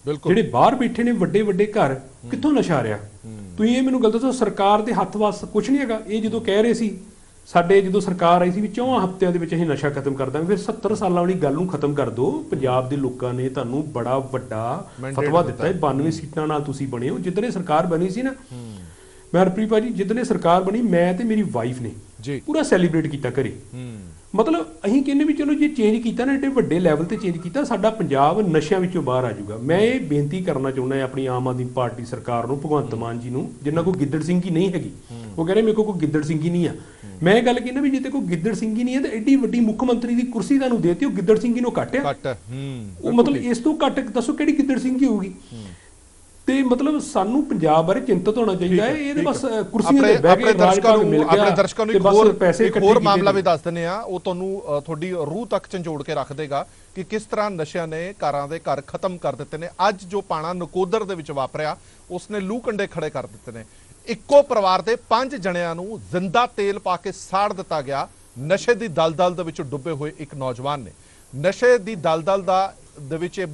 ਬਿਲਕੁਲ, ਜਿਹੜੇ ਬਾਹਰ ਬੈਠੇ ਨੇ ਵੱਡੇ ਵੱਡੇ ਘਰ, ਕਿੱਥੋਂ ਨਸ਼ਾ ਆ ਰਿਹਾ? ਤੁਸੀਂ ਇਹ ਮੈਨੂੰ ਗੱਲ ਦੱਸੋ, ਸਰਕਾਰ ਦੇ ਹੱਥ ਵਾਸ ਕੁਝ ਨਹੀਂ ਹੈਗਾ। ਇਹ ਜਦੋਂ ਕਹਿ ਰਹੇ ਸੀ ਸਾਡੇ, ਜਦੋਂ ਸਰਕਾਰ ਆਈ ਸੀ ਵੀ 4 ਹਫ਼ਤਿਆਂ ਦੇ ਵਿੱਚ ਅਸੀਂ ਨਸ਼ਾ ਖਤਮ ਕਰ ਦਾਂਗੇ, ਫਿਰ 70 ਸਾਲਾਂ ਵਾਲੀ ਗੱਲ ਨੂੰ ਖਤਮ ਕਰ ਦਿਓ। ਪੰਜਾਬ ਦੇ ਲੋਕਾਂ ਨੇ ਤੁਹਾਨੂੰ ਬੜਾ ਵੱਡਾ ਫਤਵਾ ਦਿੱਤਾ ਹੈ, 92 ਸੀਟਾਂ ਨਾਲ ਤੁਸੀਂ ਬਣੇ ਹੋ। ਜਿੱਦਣੇ ਸਰਕਾਰ ਬਣੀ ਸੀ ਨਾ, ਮੈਂ ਹਰਪ੍ਰੀਤ ਭਾਜੀ, ਜਿੱਦਣੇ ਸਰਕਾਰ ਬਣੀ, ਮੈਂ ਤੇ ਮੇਰੀ ਵਾਈਫ ਨੇ ਪੂਰਾ ਸੈਲੀਬ੍ਰੇਟ ਕੀਤਾ ਘਰੇ। ਮਤਲਬ ਅਸੀਂ ਕਹਿੰਦੇ ਵੀ ਚਲੋ ਜੇ ਚੇਂਜ ਕੀਤਾ ਨਾ, ਏਡੇ ਵੱਡੇ ਲੈਵਲ ਤੇ ਚੇਂਜ ਕੀਤਾ, ਸਾਡਾ ਪੰਜਾਬ ਨਸ਼ਿਆਂ ਵਿੱਚੋਂ ਬਾਹਰ ਆ ਜਾਊਗਾ। ਮੈਂ ਇਹ ਬੇਨਤੀ ਕਰਨਾ ਚਾਹੁੰਦਾ ਆਪਣੀ ਆਮ ਆਦਮੀ ਪਾਰਟੀ ਸਰਕਾਰ ਨੂੰ, ਭਗਵੰਤ ਮਾਨ ਜੀ ਨੂੰ, ਜਿਨ੍ਹਾਂ ਕੋਲ ਗਿੱਦੜ ਸਿੰਘੀ ਨਹੀਂ ਹੈਗੀ। ਉਹ ਕਹਿੰਦੇ ਮੇਰੇ ਕੋਲ ਕੋਈ ਗਿੱਦੜ ਸਿੰਘੀ ਨਹੀਂ ਆ। ਮੈਂ ਇਹ ਗੱਲ ਕਹਿੰਦਾ ਵੀ ਜੇ ਤੇ ਕੋਈ ਗਿੱਦੜ ਸਿੰਘੀ ਨਹੀਂ ਹੈ ਤਾਂ ਐਡੀ ਵੱਡੀ ਮੁੱਖ ਮੰਤਰੀ ਦੀ ਕੁਰਸੀ ਤੁਹਾਨੂੰ ਦੇਤੀ, ਉਹ ਗਿੱਦੜ ਸਿੰਘੀ ਨੂੰ ਘੱਟ ਆ। ਉਹ ਮਤਲਬ ਇਸ ਤੋਂ ਘੱਟ ਦੱਸੋ ਕਿਹੜੀ ਗਿੱਦੜ ਸਿੰਘੀ ਹੋਊਗੀ? ਤੇ ਮਤਲਬ ਸਾਨੂੰ ਪੰਜਾਬ ਬਾਰੇ ਚਿੰਤਤ ਹੋਣਾ ਚਾਹੀਦਾ ਹੈ। ਇਹਦੇ ਬਸ ਕੁਰਸੀਆਂ ਤੇ ਬਹਿ ਕੇ ਰਾਜਪਾਲ ਮਿਲ ਗਿਆ, ਆਪਣੇ ਦਰਸ਼ਕਾਂ ਨੂੰ ਇੱਕ ਹੋਰ ਮਾਮਲਾ ਵੀ ਦੱਸ ਦਿੰਦੇ ਆ, ਉਹ ਤੁਹਾਨੂੰ ਤੁਹਾਡੀ ਰੂਹ ਤੱਕ ਝੰਜੋੜ ਕੇ ਰੱਖ ਦੇਗਾ ਕਿ ਕਿਸ ਤਰ੍ਹਾਂ ਨਸ਼ਿਆਂ ਨੇ ਘਰਾਂ ਦੇ ਘਰ ਖਤਮ ਕਰ ਦਿੱਤੇ ਨੇ। ਅੱਜ ਜੋ ਪਾਣਾ ਨਕੋਦਰ ਦੇ ਵਿੱਚ ਵਾਪਰਿਆ, ਉਸਨੇ ਲੂ ਕੰਡੇ ਖੜੇ ਕਰ ਦਿੱਤੇ ਨੇ। ਇੱਕੋ ਪਰਿਵਾਰ ਦੇ 5 ਜਣਿਆਂ ਨੂੰ ਜ਼ਿੰਦਾ ਤੇਲ ਪਾ ਕੇ ਸਾੜ ਦਿੱਤਾ ਗਿਆ। ਨਸ਼ੇ ਦੀ ਦਲਦਲ ਦੇ ਵਿੱਚ ਡੁੱਬੇ ਹੋਏ ਇੱਕ ਨੌਜਵਾਨ ਨੇ, ਨਸ਼ੇ ਦੀ ਦਲਦਲ ਦੇ ਵਿੱਚ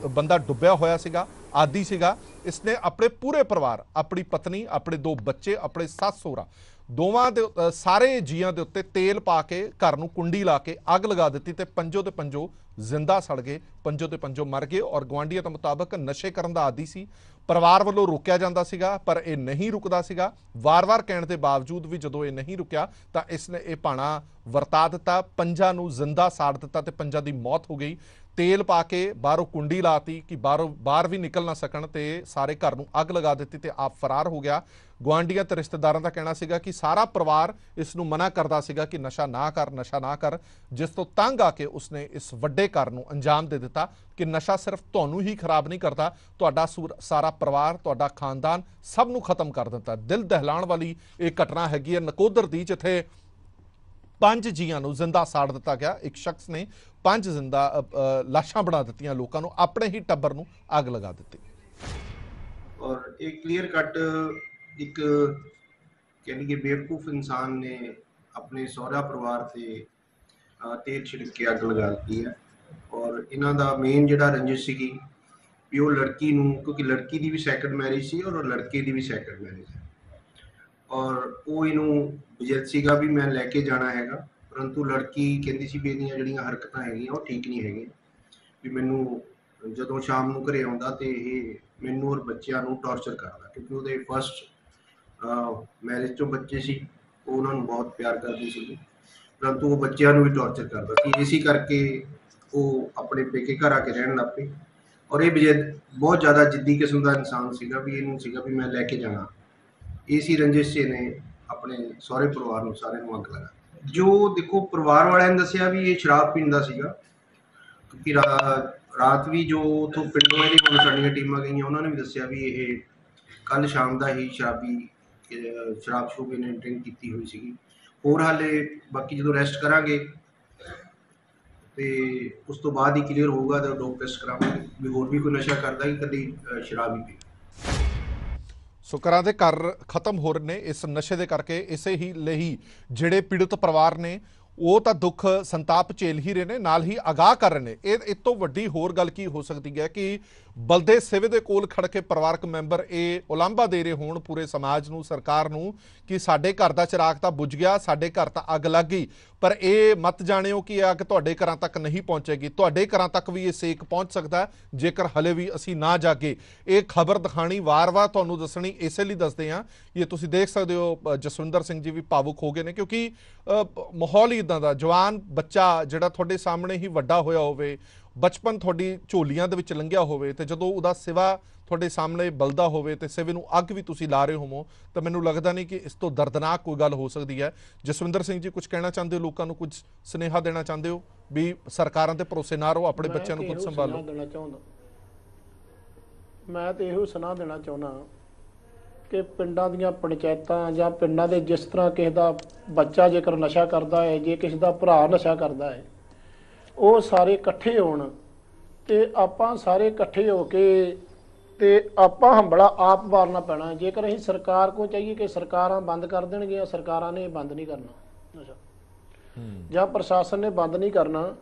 ਬੰਦਾ ਡੁੱਬਿਆ ਹੋਇਆ ਸੀਗਾ, ਆਦੀ ਸੀਗਾ। ਇਸਨੇ ਆਪਣੇ ਪੂਰੇ ਪਰਿਵਾਰ, ਆਪਣੀ ਪਤਨੀ, ਆਪਣੇ 2 ਬੱਚੇ, ਆਪਣੇ ਸੱਸ ਸਹੁਰਾ, ਦੋਵਾਂ ਦੇ ਸਾਰੇ ਜੀਆਂ ਦੇ ਉੱਤੇ ਤੇਲ ਪਾ ਕੇ ਘਰ ਨੂੰ ਕੁੰਡੀ ਲਾ ਕੇ ਅੱਗ ਲਗਾ ਦਿੱਤੀ ਤੇ ਪੰਜੋ ਦੇ ਪੰਜੋ ਜ਼ਿੰਦਾ ਸੜ ਗਏ, ਪੰਜੋ ਦੇ ਪੰਜੋ ਮਰ ਗਏ। ਔਰ ਗੁਆਂਢੀਆਂ ਦੇ ਮੁਤਾਬਕ ਨਸ਼ੇ ਕਰਨ ਦਾ ਆਦੀ ਸੀ, ਪਰਿਵਾਰ ਵੱਲੋਂ ਰੋਕਿਆ ਜਾਂਦਾ ਸੀਗਾ ਪਰ ਇਹ ਨਹੀਂ ਰੁਕਦਾ ਸੀਗਾ। ਵਾਰ-ਵਾਰ ਕਹਿਣ ਦੇ ਬਾਵਜੂਦ ਵੀ ਜਦੋਂ ਇਹ ਨਹੀਂ ਰੁਕਿਆ ਤਾਂ ਇਸਨੇ ਇਹ ਭਾਣਾ ਵਰਤਾ ਦਿੱਤਾ, ਪੰਜਾਂ ਨੂੰ ਜ਼ਿੰਦਾ ਸਾੜ ਦਿੱਤਾ ਤੇ ਪੰਜਾਂ ਦੀ ਮੌਤ ਹੋ ਗਈ। ਤੇਲ ਪਾ ਕੇ ਬਾਹਰੋਂ ਕੁੰਡੀ ਲਾਤੀ ਕਿ ਬਾਹਰ ਵੀ ਨਿਕਲ ਨਾ ਸਕਣ ਤੇ ਸਾਰੇ ਘਰ ਨੂੰ ਅੱਗ ਲਗਾ ਦਿੱਤੀ ਤੇ ਆਪ ਫਰਾਰ ਹੋ ਗਿਆ। ਗੁਆਂਢੀਆਂ ਤੇ ਰਿਸ਼ਤੇਦਾਰਾਂ ਦਾ ਕਹਿਣਾ ਸੀਗਾ ਕਿ ਸਾਰਾ ਪਰਿਵਾਰ ਇਸ ਨੂੰ ਮਨਾ ਕਰਦਾ ਸੀਗਾ ਕਿ ਨਸ਼ਾ ਨਾ ਕਰ, ਜਿਸ ਤੋਂ ਤੰਗ ਆ ਕੇ ਉਸਨੇ ਇਸ ਵੱਡੇ ਕਾਰਨ ਨੂੰ ਅੰਜਾਮ ਦੇ ਦਿੱਤਾ ਕਿ ਨਸ਼ਾ ਸਿਰਫ ਤੁਹਾਨੂੰ ਹੀ ਖਰਾਬ ਨਹੀਂ ਕਰਦਾ, ਤੁਹਾਡਾ ਸਾਰਾ ਪਰਿਵਾਰ, ਤੁਹਾਡਾ ਖਾਨਦਾਨ ਸਭ ਨੂੰ ਖਤਮ ਕਰ ਦਿੰਦਾ। ਦਿਲ ਦਹਿਲਾਉਣ ਵਾਲੀ ਇਹ ਘਟਨਾ ਹੈਗੀ ਹੈ ਨਕੋਦਰ ਦੀ, ਜਿੱਥੇ 5 ਜੀਆਂ ਨੂੰ ਜ਼ਿੰਦਾ ਸਾੜ ਦਿੱਤਾ ਗਿਆ। ਇੱਕ ਸ਼ਖਸ ਨੇ 5 ਜ਼ਿੰਦਾ ਲਾਸ਼ਾਂ ਬਣਾ ਦਿੱਤੀਆਂ, ਲੋਕਾਂ ਨੂੰ, ਆਪਣੇ ਹੀ ਟੱਬਰ ਨੂੰ ਅੱਗ ਲਗਾ ਦਿੱਤੀ। और एक क्लियर कट एक यानी कि बेवकूफ़ इंसान ने अपने सहुरा परिवार से तेल छिड़क के अग लगा दी है। और इन्हों का मेन जिहड़ा रंजिश सीगी भी वो लड़की नूं, क्योंकि लड़की की भी सैकंड मैरिज सी और लड़के की भी सैकंड मैरिज है, और वो इनू बजट सीगा भी मैं लैके जाना हैगा, परंतु लड़की कहती सी भी इहदियां जिहड़ियां हरकतां हैगियां वो ठीक नहीं हैगियां भी मैनू ਜਦੋਂ ਸ਼ਾਮ ਨੂੰ ਘਰੇ ਆਉਂਦਾ ਤੇ ਇਹ ਮੈਨੂੰ ਔਰ ਬੱਚਿਆਂ ਨੂੰ ਟੌਰਚਰ ਕਰਦਾ, ਕਿਉਂਕਿ ਉਹਦੇ ਫਸਟ ਮੈਰਿਜ ਤੋਂ ਬੱਚੇ ਸੀ, ਉਹ ਉਹਨਾਂ ਨੂੰ ਬਹੁਤ ਪਿਆਰ ਕਰਦੀ ਸੀ, ਪਰੰਤੂ ਉਹ ਬੱਚਿਆਂ ਨੂੰ ਵੀ ਟੌਰਚਰ ਕਰਦਾ ਸੀ। ਇਸੇ ਕਰਕੇ ਉਹ ਆਪਣੇ ਪੇਕੇ ਘਰ ਆ ਕੇ ਰਹਿਣ ਲੱਗ ਪਈ। ਔਰ ਇਹ ਬਹੁਤ ਜ਼ਿਆਦਾ ਜਿੱਦੀ ਕਿਸਮ ਦਾ ਇਨਸਾਨ ਸੀਗਾ ਵੀ ਇਹਨੂੰ ਸੀਗਾ ਵੀ ਮੈਂ ਲੈ ਕੇ ਜਾਣਾ। ਇसी ਰੰਜਿਸ਼ से ਨੇ ਆਪਣੇ ਸਹੁਰੇ ਪਰਿਵਾਰ ਨੂੰ ਸਾਰੇ ਨੂੰ ਅੱਗ ਲਗਾ। ਜੋ ਦੇਖੋ ਪਰਿਵਾਰ ਵਾਲਿਆਂ ਨੇ ਦੱਸਿਆ ਵੀ ਇਹ ਸ਼ਰਾਬ ਪੀਂਦਾ ਸੀਗਾ, ਕਿਉਂਕਿ ਰਾਤ ਵੀ ਜੋ ਉੱਥੋਂ ਪਿੰਡੋਂ ਇਹਦੀ ਹੁਣ ਸਾਡੀਆਂ ਟੀਮਾਂ ਗਈਆਂ ਉਹਨਾਂ ਨੇ ਵੀ ਦੱਸਿਆ ਵੀ ਇਹ ਕੱਲ੍ਹ ਸ਼ਾਮ ਦਾ ਹੀ ਸ਼ਰਾਬ ਸ਼ਰੂਬ ਇਹਨੇ ਡਰਿੰਕ ਕੀਤੀ ਹੋਈ ਸੀਗੀ। ਹੋਰ ਹਾਲੇ ਬਾਕੀ ਜਦੋਂ ਰੈਸਟ ਕਰਾਂਗੇ ਤੇ ਉਸ ਤੋਂ ਬਾਅਦ ਹੀ ਕਲੀਅਰ ਹੋਊਗਾ ਤਾਂ ਡੋਪ ਟੈਸਟ ਕਰਾਵਾਂਗੇ ਵੀ ਹੋਰ ਵੀ ਕੋਈ ਨਸ਼ਾ ਕਰਦਾ ਕਿ ਕਦੀ ਸ਼ਰਾਬ ਹੀ ਪੀ। ਸੋ ਘਰਾਂ ਦੇ ਘਰ ਖਤਮ ਹੋ ਰਹੇ ਨੇ ਇਸ ਨਸ਼ੇ ਦੇ ਕਰਕੇ। ਇਸੇ ਹੀ ਲਈ ਜਿਹੜੇ ਪੀੜਤ ਪਰਿਵਾਰ ਨੇ ਉਹ ਤਾਂ ਦੁੱਖ ਸੰਤਾਪ ਝੇਲ ਹੀ ਰਹੇ ਨੇ, ਨਾਲ ਹੀ ਅਗਾਹ ਕਰ ਰਹੇ ਨੇ। ਇਹ ਤੋਂ ਵੱਡੀ ਹੋਰ ਗੱਲ ਕੀ ਹੋ ਸਕਦੀ ਹੈ ਕਿ ਬਲਦੇ ਸਿਵੇ ਦੇ ਕੋਲ ਖੜ ਕੇ ਪਰਿਵਾਰਕ ਮੈਂਬਰ ਇਹ ਉਲਾਂਭਾ ਦੇ ਰਹੇ ਹੋਣ ਪੂਰੇ ਸਮਾਜ ਨੂੰ, ਸਰਕਾਰ ਨੂੰ, ਕਿ ਸਾਡੇ ਘਰ ਦਾ ਚਿਰਾਗ ਤਾਂ ਬੁਝ ਗਿਆ, ਸਾਡੇ ਘਰ ਤਾਂ ਅੱਗ ਲੱਗ ਗਈ, ਪਰ ਇਹ ਮਤ ਜਾਣਿਓ ਕਿ ਇਹ ਅੱਗ ਤੁਹਾਡੇ ਘਰਾਂ ਤੱਕ ਨਹੀਂ ਪਹੁੰਚੇਗੀ। ਤੁਹਾਡੇ ਘਰਾਂ ਤੱਕ ਵੀ ਇਹ ਸੇਕ ਪਹੁੰਚ ਸਕਦਾ ਹੈ ਜੇਕਰ ਹਲੇ ਵੀ ਅਸੀਂ ਨਾ ਜਾਗੇ। ਇਹ ਖਬਰ ਦਿਖਾਣੀ ਵਾਰ-ਵਾਰ ਤੁਹਾਨੂੰ ਦੱਸਣੀ ਇਸੇ ਲਈ ਦੱਸਦੇ ਹਾਂ। ਇਹ ਤੁਸੀਂ ਦੇਖ ਸਕਦੇ ਹੋ ਜਸਵਿੰਦਰ ਸਿੰਘ ਜੀ ਵੀ ਭਾਵੁਕ ਹੋ ਗਏ ਨੇ, ਕਿਉਂਕਿ ਮਾਹੌਲ ਹੀ ਇਦਾਂ ਦਾ। ਜਵਾਨ ਬੱਚਾ ਜਿਹੜਾ ਤੁਹਾਡੇ ਸਾਹਮਣੇ ਹੀ ਵੱਡਾ ਹੋਇਆ ਹੋਵੇ, ਬਚਪਨ ਤੁਹਾਡੀ ਝੋਲੀਆਂ ਦੇ ਵਿੱਚ ਲੰਘਿਆ ਹੋਵੇ, ਤੇ ਜਦੋਂ ਉਹਦਾ ਸਿਵਾ ਤੁਹਾਡੇ ਸਾਹਮਣੇ ਬਲਦਾ ਹੋਵੇ ਤੇ ਸਿਵੇ ਨੂੰ ਅੱਗ ਵੀ ਤੁਸੀਂ ਲਾ ਰਹੇ ਹੋਵੋ, ਤਾਂ ਮੈਨੂੰ ਲੱਗਦਾ ਨਹੀਂ ਕਿ ਇਸ ਤੋਂ ਦਰਦਨਾਕ ਕੋਈ ਗੱਲ ਹੋ ਸਕਦੀ ਹੈ। ਜਸਵਿੰਦਰ ਸਿੰਘ ਜੀ, ਕੁਝ ਕਹਿਣਾ ਚਾਹੁੰਦੇ ਹੋ ਲੋਕਾਂ ਨੂੰ, ਕੁਝ ਸੁਨੇਹਾ ਦੇਣਾ ਚਾਹੁੰਦੇ ਹੋ ਵੀ ਸਰਕਾਰਾਂ ਤੇ ਭਰੋਸੇ ਨਾ ਰਹੋ, ਆਪਣੇ ਬੱਚਿਆਂ ਨੂੰ ਖੁਦ ਸੰਭਾਲੋ? ਮੈਂ ਤੇ ਇਹੋ ਸੁਨੇਹਾ ਦੇਣਾ ਚਾਹੁੰਦਾ ਕਿ ਪਿੰਡਾਂ ਦੀਆਂ ਪੰਚਾਇਤਾਂ ਜਾਂ ਪਿੰਡਾਂ ਦੇ ਜਿਸ ਤਰ੍ਹਾਂ ਕਿਸੇ ਦਾ ਬੱਚਾ ਜੇਕਰ ਨਸ਼ਾ ਕਰਦਾ ਹੈ, ਜੇ ਕਿਸੇ ਦਾ ਭਰਾ ਨਸ਼ਾ ਕਰਦਾ ਹੈ, ਉਹ ਸਾਰੇ ਇਕੱਠੇ ਹੋਣ ਤੇ ਆਪਾਂ ਸਾਰੇ ਇਕੱਠੇ ਹੋ ਕੇ ਤੇ ਆਪਾਂ ਹੰਬਲਾ ਆਪ ਮਾਰਨਾ ਪੈਣਾ। ਜੇਕਰ ਅਸੀਂ ਸਰਕਾਰ ਕੋਲ ਚਾਹੀਏ ਕਿ ਸਰਕਾਰਾਂ ਬੰਦ ਕਰ ਦੇਣਗੀਆਂ, ਸਰਕਾਰਾਂ ਨੇ ਬੰਦ ਨਹੀਂ ਕਰਨਾ ਨਸ਼ਾ, ਜਾਂ ਪ੍ਰਸ਼ਾਸਨ ਨੇ ਬੰਦ ਨਹੀਂ ਕਰਨਾ,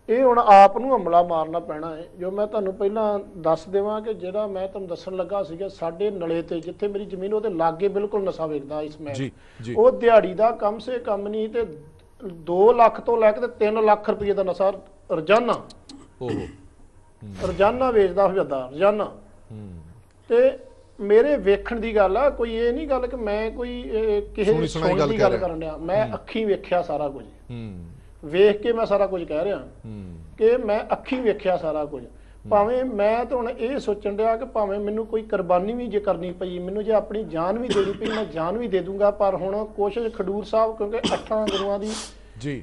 ਇਹ ਹੁਣ ਆਪ ਨੂੰ ਹੰਬਲਾ ਮਾਰਨਾ ਪੈਣਾ ਹੈ। ਜੋ ਮੈਂ ਤੁਹਾਨੂੰ ਪਹਿਲਾਂ ਦੱਸ ਦੇਵਾਂ ਕਿ ਜਿਹੜਾ ਮੈਂ ਤੁਹਾਨੂੰ ਦੱਸਣ ਲੱਗਾ ਸੀਗਾ, ਸਾਡੇ ਨਲੇ ਤੇ ਜਿੱਥੇ ਮੇਰੀ ਜ਼ਮੀਨ ਉਹਦੇ ਲਾਗੇ ਬਿਲਕੁਲ ਨਸ਼ਾ ਵੇਚਦਾ ਇਸ ਮੈਂ, ਉਹ ਦਿਹਾੜੀ ਦਾ ਕਮ ਸੇ ਕਮ ਨਹੀਂ ਤੇ 2 ਲੱਖ ਤੋਂ ਲੈ ਕੇ 3 ਲੱਖ ਰੁਪਏ ਦਾ ਨਸ਼ਾ ਰੋਜ਼ਾਨਾ ਵੇਚਦਾ ਫਿਰਦਾ ਰੋਜ਼ਾਨਾ। ਤੇ ਮੇਰੇ ਵੇਖਣ ਦੀ ਗੱਲ ਆ, ਕੋਈ ਇਹ ਨਹੀਂ ਗੱਲ ਕਿ ਮੈਂ ਕੋਈ ਕਿਸੇ ਸੁਣਨ ਦੀ ਗੱਲ ਕਰਨ ਡਿਆ, ਮੈਂ ਅੱਖੀਂ ਵੇਖਿਆ ਸਾਰਾ ਕੁਝ, ਵੇਖ ਕੇ ਮੈਂ ਸਾਰਾ ਕੁਝ ਕਹਿ ਰਿਹਾ ਕਿ ਮੈਂ ਅੱਖੀਂ ਵੇਖਿਆ ਸਾਰਾ ਕੁਝ। ਭਾਵੇਂ ਮੈਂ ਤਾਂ ਹੁਣ ਇਹ ਸੋਚਣ ਡਿਆ ਕਿ ਭਾਵੇਂ ਮੈਨੂੰ ਕੋਈ ਕੁਰਬਾਨੀ ਵੀ ਜੇ ਕਰਨੀ ਪਈ, ਮੈਨੂੰ ਜੇ ਆਪਣੀ ਜਾਨ ਵੀ ਦੇਣੀ ਪਈ, ਮੈਂ ਜਾਨ ਵੀ ਦੇ ਦੂੰਗਾ, ਪਰ ਹੁਣ ਕੋਸ਼ਿਸ਼ ਖਡੂਰ ਸਾਹਿਬ, ਕਿਉਂਕਿ 8 ਗੁਰੂਆਂ ਦੀ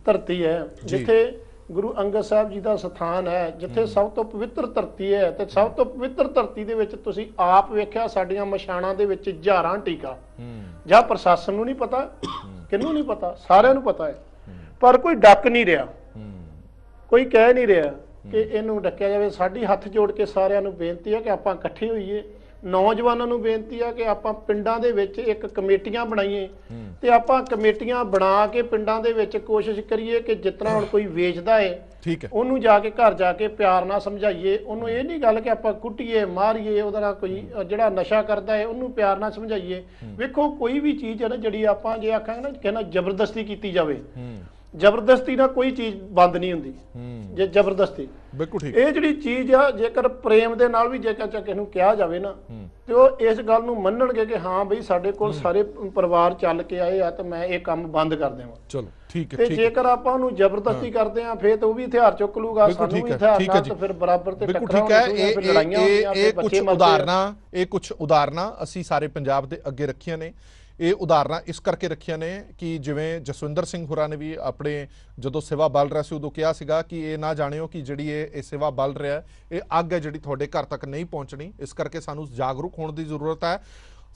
ਧਰਤੀ ਹੈ, ਜਿੱਥੇ ਗੁਰੂ ਅੰਗਦ ਸਾਹਿਬ ਜੀ ਦਾ ਸਥਾਨ ਹੈ, ਜਿੱਥੇ ਸਭ ਤੋਂ ਪਵਿੱਤਰ ਧਰਤੀ ਹੈ, ਤੇ ਸਭ ਤੋਂ ਪਵਿੱਤਰ ਧਰਤੀ ਦੇ ਵਿੱਚ ਤੁਸੀਂ ਆਪ ਵੇਖਿਆ ਸਾਡੀਆਂ ਮਸ਼ਾਣਾਂ ਦੇ ਵਿੱਚ ਹਜ਼ਾਰਾਂ ਟੀਕਾ, ਜਾਂ ਪ੍ਰਸ਼ਾਸਨ ਨੂੰ ਨਹੀਂ ਪਤਾ, ਕਿਹਨੂੰ ਨਹੀਂ ਪਤਾ, ਸਾਰਿਆਂ ਨੂੰ ਪਤਾ ਹੈ, ਪਰ ਕੋਈ ਡੱਕ ਨਹੀਂ ਰਿਹਾ, ਕੋਈ ਕਹਿ ਨਹੀਂ ਰਿਹਾ ਕਿ ਇਹਨੂੰ ਡੱਕਿਆ ਜਾਵੇ। ਸਾਡੀ ਹੱਥ ਜੋੜ ਕੇ ਸਾਰਿਆਂ ਨੂੰ ਬੇਨਤੀ ਹੈ ਕਿ ਆਪਾਂ ਇਕੱਠੇ ਹੋਈਏ। ਨੌਜਵਾਨਾਂ ਨੂੰ ਬੇਨਤੀ ਹੈ ਕਿ ਆਪਾਂ ਪਿੰਡਾਂ ਦੇ ਵਿੱਚ ਇੱਕ ਕਮੇਟੀਆਂ ਬਣਾਈਏ, ਤੇ ਆਪਾਂ ਕਮੇਟੀਆਂ ਬਣਾ ਕੇ ਪਿੰਡਾਂ ਦੇ ਵਿੱਚ ਕੋਸ਼ਿਸ਼ ਕਰੀਏ ਕਿ ਜਿਤਨਾ ਹੁਣ ਕੋਈ ਵੇਚਦਾ ਹੈ ਉਹਨੂੰ ਜਾ ਕੇ ਘਰ ਜਾ ਕੇ ਪਿਆਰ ਨਾਲ ਸਮਝਾਈਏ। ਉਹਨੂੰ ਇਹ ਨਹੀਂ ਗੱਲ ਕਿ ਆਪਾਂ ਕੁੱਟੀਏ ਮਾਰੀਏ, ਉਹਦਾ ਨਾਲ ਕੋਈ ਜਿਹੜਾ ਨਸ਼ਾ ਕਰਦਾ ਹੈ ਉਹਨੂੰ ਪਿਆਰ ਨਾਲ ਸਮਝਾਈਏ। ਵੇਖੋ ਕੋਈ ਵੀ ਚੀਜ਼ ਹੈ ਨਾ ਜਿਹੜੀ ਆਪਾਂ ਜੇ ਆਖਾਂਗੇ ਨਾ ਕਿ ਨਾ ਜ਼ਬਰਦਸਤੀ ਕੀਤੀ ਜਾਵੇ, ਜ਼ਬਰਦਸਤੀ ਨਾਲ ਕੋਈ ਚੀਜ਼ ਬੰਦ ਨਹੀਂ ਹੁੰਦੀ ਜੇ ਜ਼ਬਰਦਸਤੀ ਬਿਲਕੁਲ ਠੀਕ ਇਹ ਜਿਹੜੀ ਚੀਜ਼ ਆ ਜੇਕਰ ਪ੍ਰੇਮ ਦੇ ਨਾਲ ਵੀ ਜੇਕਰ ਕਿਸੇ ਨੂੰ ਕਿਹਾ ਜਾਵੇ ਨਾ ਤੇ ਉਹ ਇਸ ਗੱਲ ਨੂੰ ਮੰਨਣਗੇ ਕਿ ਹਾਂ ਬਈ ਸਾਡੇ ਕੋਲ ਸਾਰੇ ਪਰਿਵਾਰ ਚੱਲ ਕੇ ਆਏ ਆ ਤੇ ਮੈਂ ਇਹ ਕੰਮ ਬੰਦ ਕਰ ਦੇਵਾਂ। ਚਲੋ ਠੀਕ ਹੈ। ਤੇ ਜੇਕਰ ਆਪਾਂ ਉਹਨੂੰ ਜ਼ਬਰਦਸਤੀ ਕਰਦੇ ਆ ਫੇਰ ਤਾਂ ਉਹ ਵੀ ਹਥਿਆਰ ਚੁੱਕ ਲੂਗਾ, ਸਾਨੂੰ ਵੀ ਹਥਿਆਰ ਨਾਲ ਤੇ ਫਿਰ ਬਰਾਬਰ ਤੇ ਟੱਕਰਾਂ ਹੋਣਗੀਆਂ, ਫਿਰ ਲੜਾਈਆਂ ਹੋਣਗੀਆਂ, ਇਹ ਕੁਝ ਉਦਾਹਰਨਾਂ ਅਸੀਂ ਸਾਰੇ ਪੰਜਾਬ ਦੇ ਅੱਗੇ ਰੱਖੀਆਂ ਨੇ। ਇਹ ਉਦਾਹਰਨਾਂ ਇਸ ਕਰਕੇ ਰੱਖੀਆਂ ਨੇ ਕਿ ਜਿਵੇਂ ਜਸਵਿੰਦਰ ਸਿੰਘ ਹੋਰਾਂ ਨੇ ਵੀ ਆਪਣੇ ਜਦੋਂ ਸੇਵਾ ਬਲ ਰਿਹਾ ਸੀ ਉਦੋਂ ਕਿਹਾ ਸੀਗਾ ਕਿ ਇਹ ਨਾ ਜਾਣਿਓ ਕਿ ਜਿਹੜੀ ਇਹ ਸੇਵਾ ਬਲ ਰਿਹਾ ਇਹ ਅੱਗ ਹੈ ਜਿਹੜੀ ਤੁਹਾਡੇ ਘਰ ਤੱਕ ਨਹੀਂ ਪਹੁੰਚਣੀ, ਇਸ ਕਰਕੇ ਸਾਨੂੰ ਜਾਗਰੂਕ ਹੋਣ ਦੀ ਜ਼ਰੂਰਤ ਹੈ।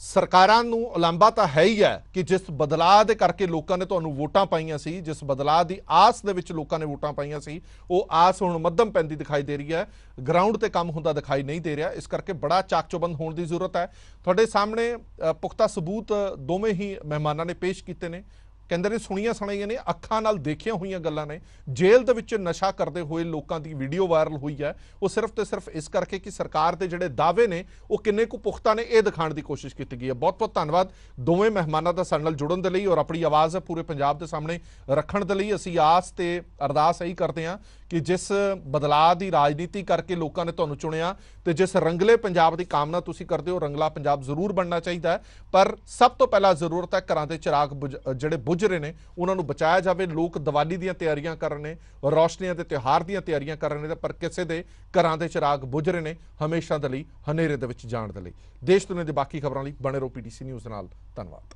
ਸਰਕਾਰਾਂ ਨੂੰ ਉਲਾਂਭਾ ਤਾਂ ਹੈ ਹੀ ਹੈ ਕਿ ਜਿਸ ਬਦਲਾਅ ਦੇ ਕਰਕੇ ਲੋਕਾਂ ਨੇ ਤੁਹਾਨੂੰ ਵੋਟਾਂ ਪਾਈਆਂ ਸੀ, ਜਿਸ ਬਦਲਾਅ ਦੀ ਆਸ ਦੇ ਵਿੱਚ ਲੋਕਾਂ ਨੇ ਵੋਟਾਂ ਪਾਈਆਂ ਸੀ, ਉਹ ਆਸ ਹੁਣ ਮੱਧਮ ਪੈਂਦੀ ਦਿਖਾਈ ਦੇ ਰਹੀ ਹੈ, ਗਰਾਊਂਡ ਤੇ ਕੰਮ ਹੁੰਦਾ ਦਿਖਾਈ ਨਹੀਂ ਦੇ ਰਿਹਾ। ਇਸ ਕਰਕੇ ਬੜਾ ਚਾਕ ਚੌਬੰਦ ਹੋਣ ਦੀ ਜ਼ਰੂਰਤ ਹੈ। ਤੁਹਾਡੇ ਸਾਹਮਣੇ ਪੁਖਤਾ ਸਬੂਤ ਦੋਵੇਂ ਹੀ ਮਹਿਮਾਨਾਂ ਨੇ ਪੇਸ਼ ਕੀਤੇ ਨੇ। ਕਹਿੰਦੇ ਨੇ ਸੁਣੀਆਂ ਸੁਣਾਈਆਂ ਨੇ, ਅੱਖਾਂ ਨਾਲ ਦੇਖੀਆਂ ਹੋਈਆਂ ਗੱਲਾਂ ਨੇ। ਜੇਲ੍ਹ ਦੇ ਵਿੱਚ ਨਸ਼ਾ ਕਰਦੇ ਹੋਏ ਲੋਕਾਂ ਦੀ ਵੀਡੀਓ ਵਾਇਰਲ ਹੋਈ ਹੈ, ਉਹ ਸਿਰਫ ਤੇ ਸਿਰਫ ਇਸ ਕਰਕੇ ਕਿ ਸਰਕਾਰ ਦੇ ਜਿਹੜੇ ਦਾਅਵੇ ਨੇ ਉਹ ਕਿੰਨੇ ਕੁ ਪੁਖਤਾ ਨੇ ਇਹ ਦਿਖਾਉਣ ਦੀ ਕੋਸ਼ਿਸ਼ ਕੀਤੀ ਗਈ ਹੈ। ਬਹੁਤ ਬਹੁਤ ਧੰਨਵਾਦ ਦੋਵੇਂ ਮਹਿਮਾਨਾਂ ਦਾ ਸਾਡੇ ਨਾਲ ਜੁੜਨ ਦੇ ਲਈ ਔਰ ਆਪਣੀ ਆਵਾਜ਼ ਪੂਰੇ ਪੰਜਾਬ ਦੇ ਸਾਹਮਣੇ ਰੱਖਣ ਦੇ ਲਈ। ਅਸੀਂ ਆਸ ਤੇ ਅਰਦਾਸ ਇਹੀ ਕਰਦੇ ਹਾਂ ਕਿ ਜਿਸ ਬਦਲਾਅ ਦੀ ਰਾਜਨੀਤੀ ਕਰਕੇ ਲੋਕਾਂ ਨੇ ਤੁਹਾਨੂੰ ਚੁਣਿਆ ਤੇ ਜਿਸ ਰੰਗਲੇ ਪੰਜਾਬ ਦੀ ਕਾਮਨਾ ਤੁਸੀਂ ਕਰਦੇ ਹੋ, ਰੰਗਲਾ ਪੰਜਾਬ ਜ਼ਰੂਰ ਬਣਨਾ ਚਾਹੀਦਾ ਹੈ, ਪਰ ਸਭ ਤੋਂ ਪਹਿਲਾਂ ਜ਼ਰੂਰਤ ਹੈ ਘਰਾਂ ਦੇ ਚਿਰਾਗ ਜਿਹੜੇ ਬੁਝ ਰਹੇ ਨੇ ਉਹਨਾਂ ਨੂੰ ਬਚਾਇਆ ਜਾਵੇ। ਲੋਕ ਦੀਵਾਲੀ ਦੀਆਂ ਤਿਆਰੀਆਂ ਕਰ ਰਹੇ ਨੇ, ਰੌਸ਼ਨੀਆਂ ਦੇ ਤਿਉਹਾਰ ਦੀਆਂ ਤਿਆਰੀਆਂ ਕਰ ਰਹੇ ਨੇ, ਪਰ ਕਿਸੇ ਦੇ ਘਰਾਂ ਦੇ ਚਿਰਾਗ ਬੁਝ ਰਹੇ ਨੇ ਹਮੇਸ਼ਾ ਦੇ ਲਈ ਹਨੇਰੇ ਦੇ ਵਿੱਚ ਜਾਣ ਦੇ ਲਈ। ਦੇਸ਼ ਦੁਨੀਆ ਦੀ ਬਾਕੀ ਖਬਰਾਂ ਲਈ ਬਣੇ ਰਹੋ PTC ਨਿਊਜ਼ ਨਾਲ। ਧੰਨਵਾਦ।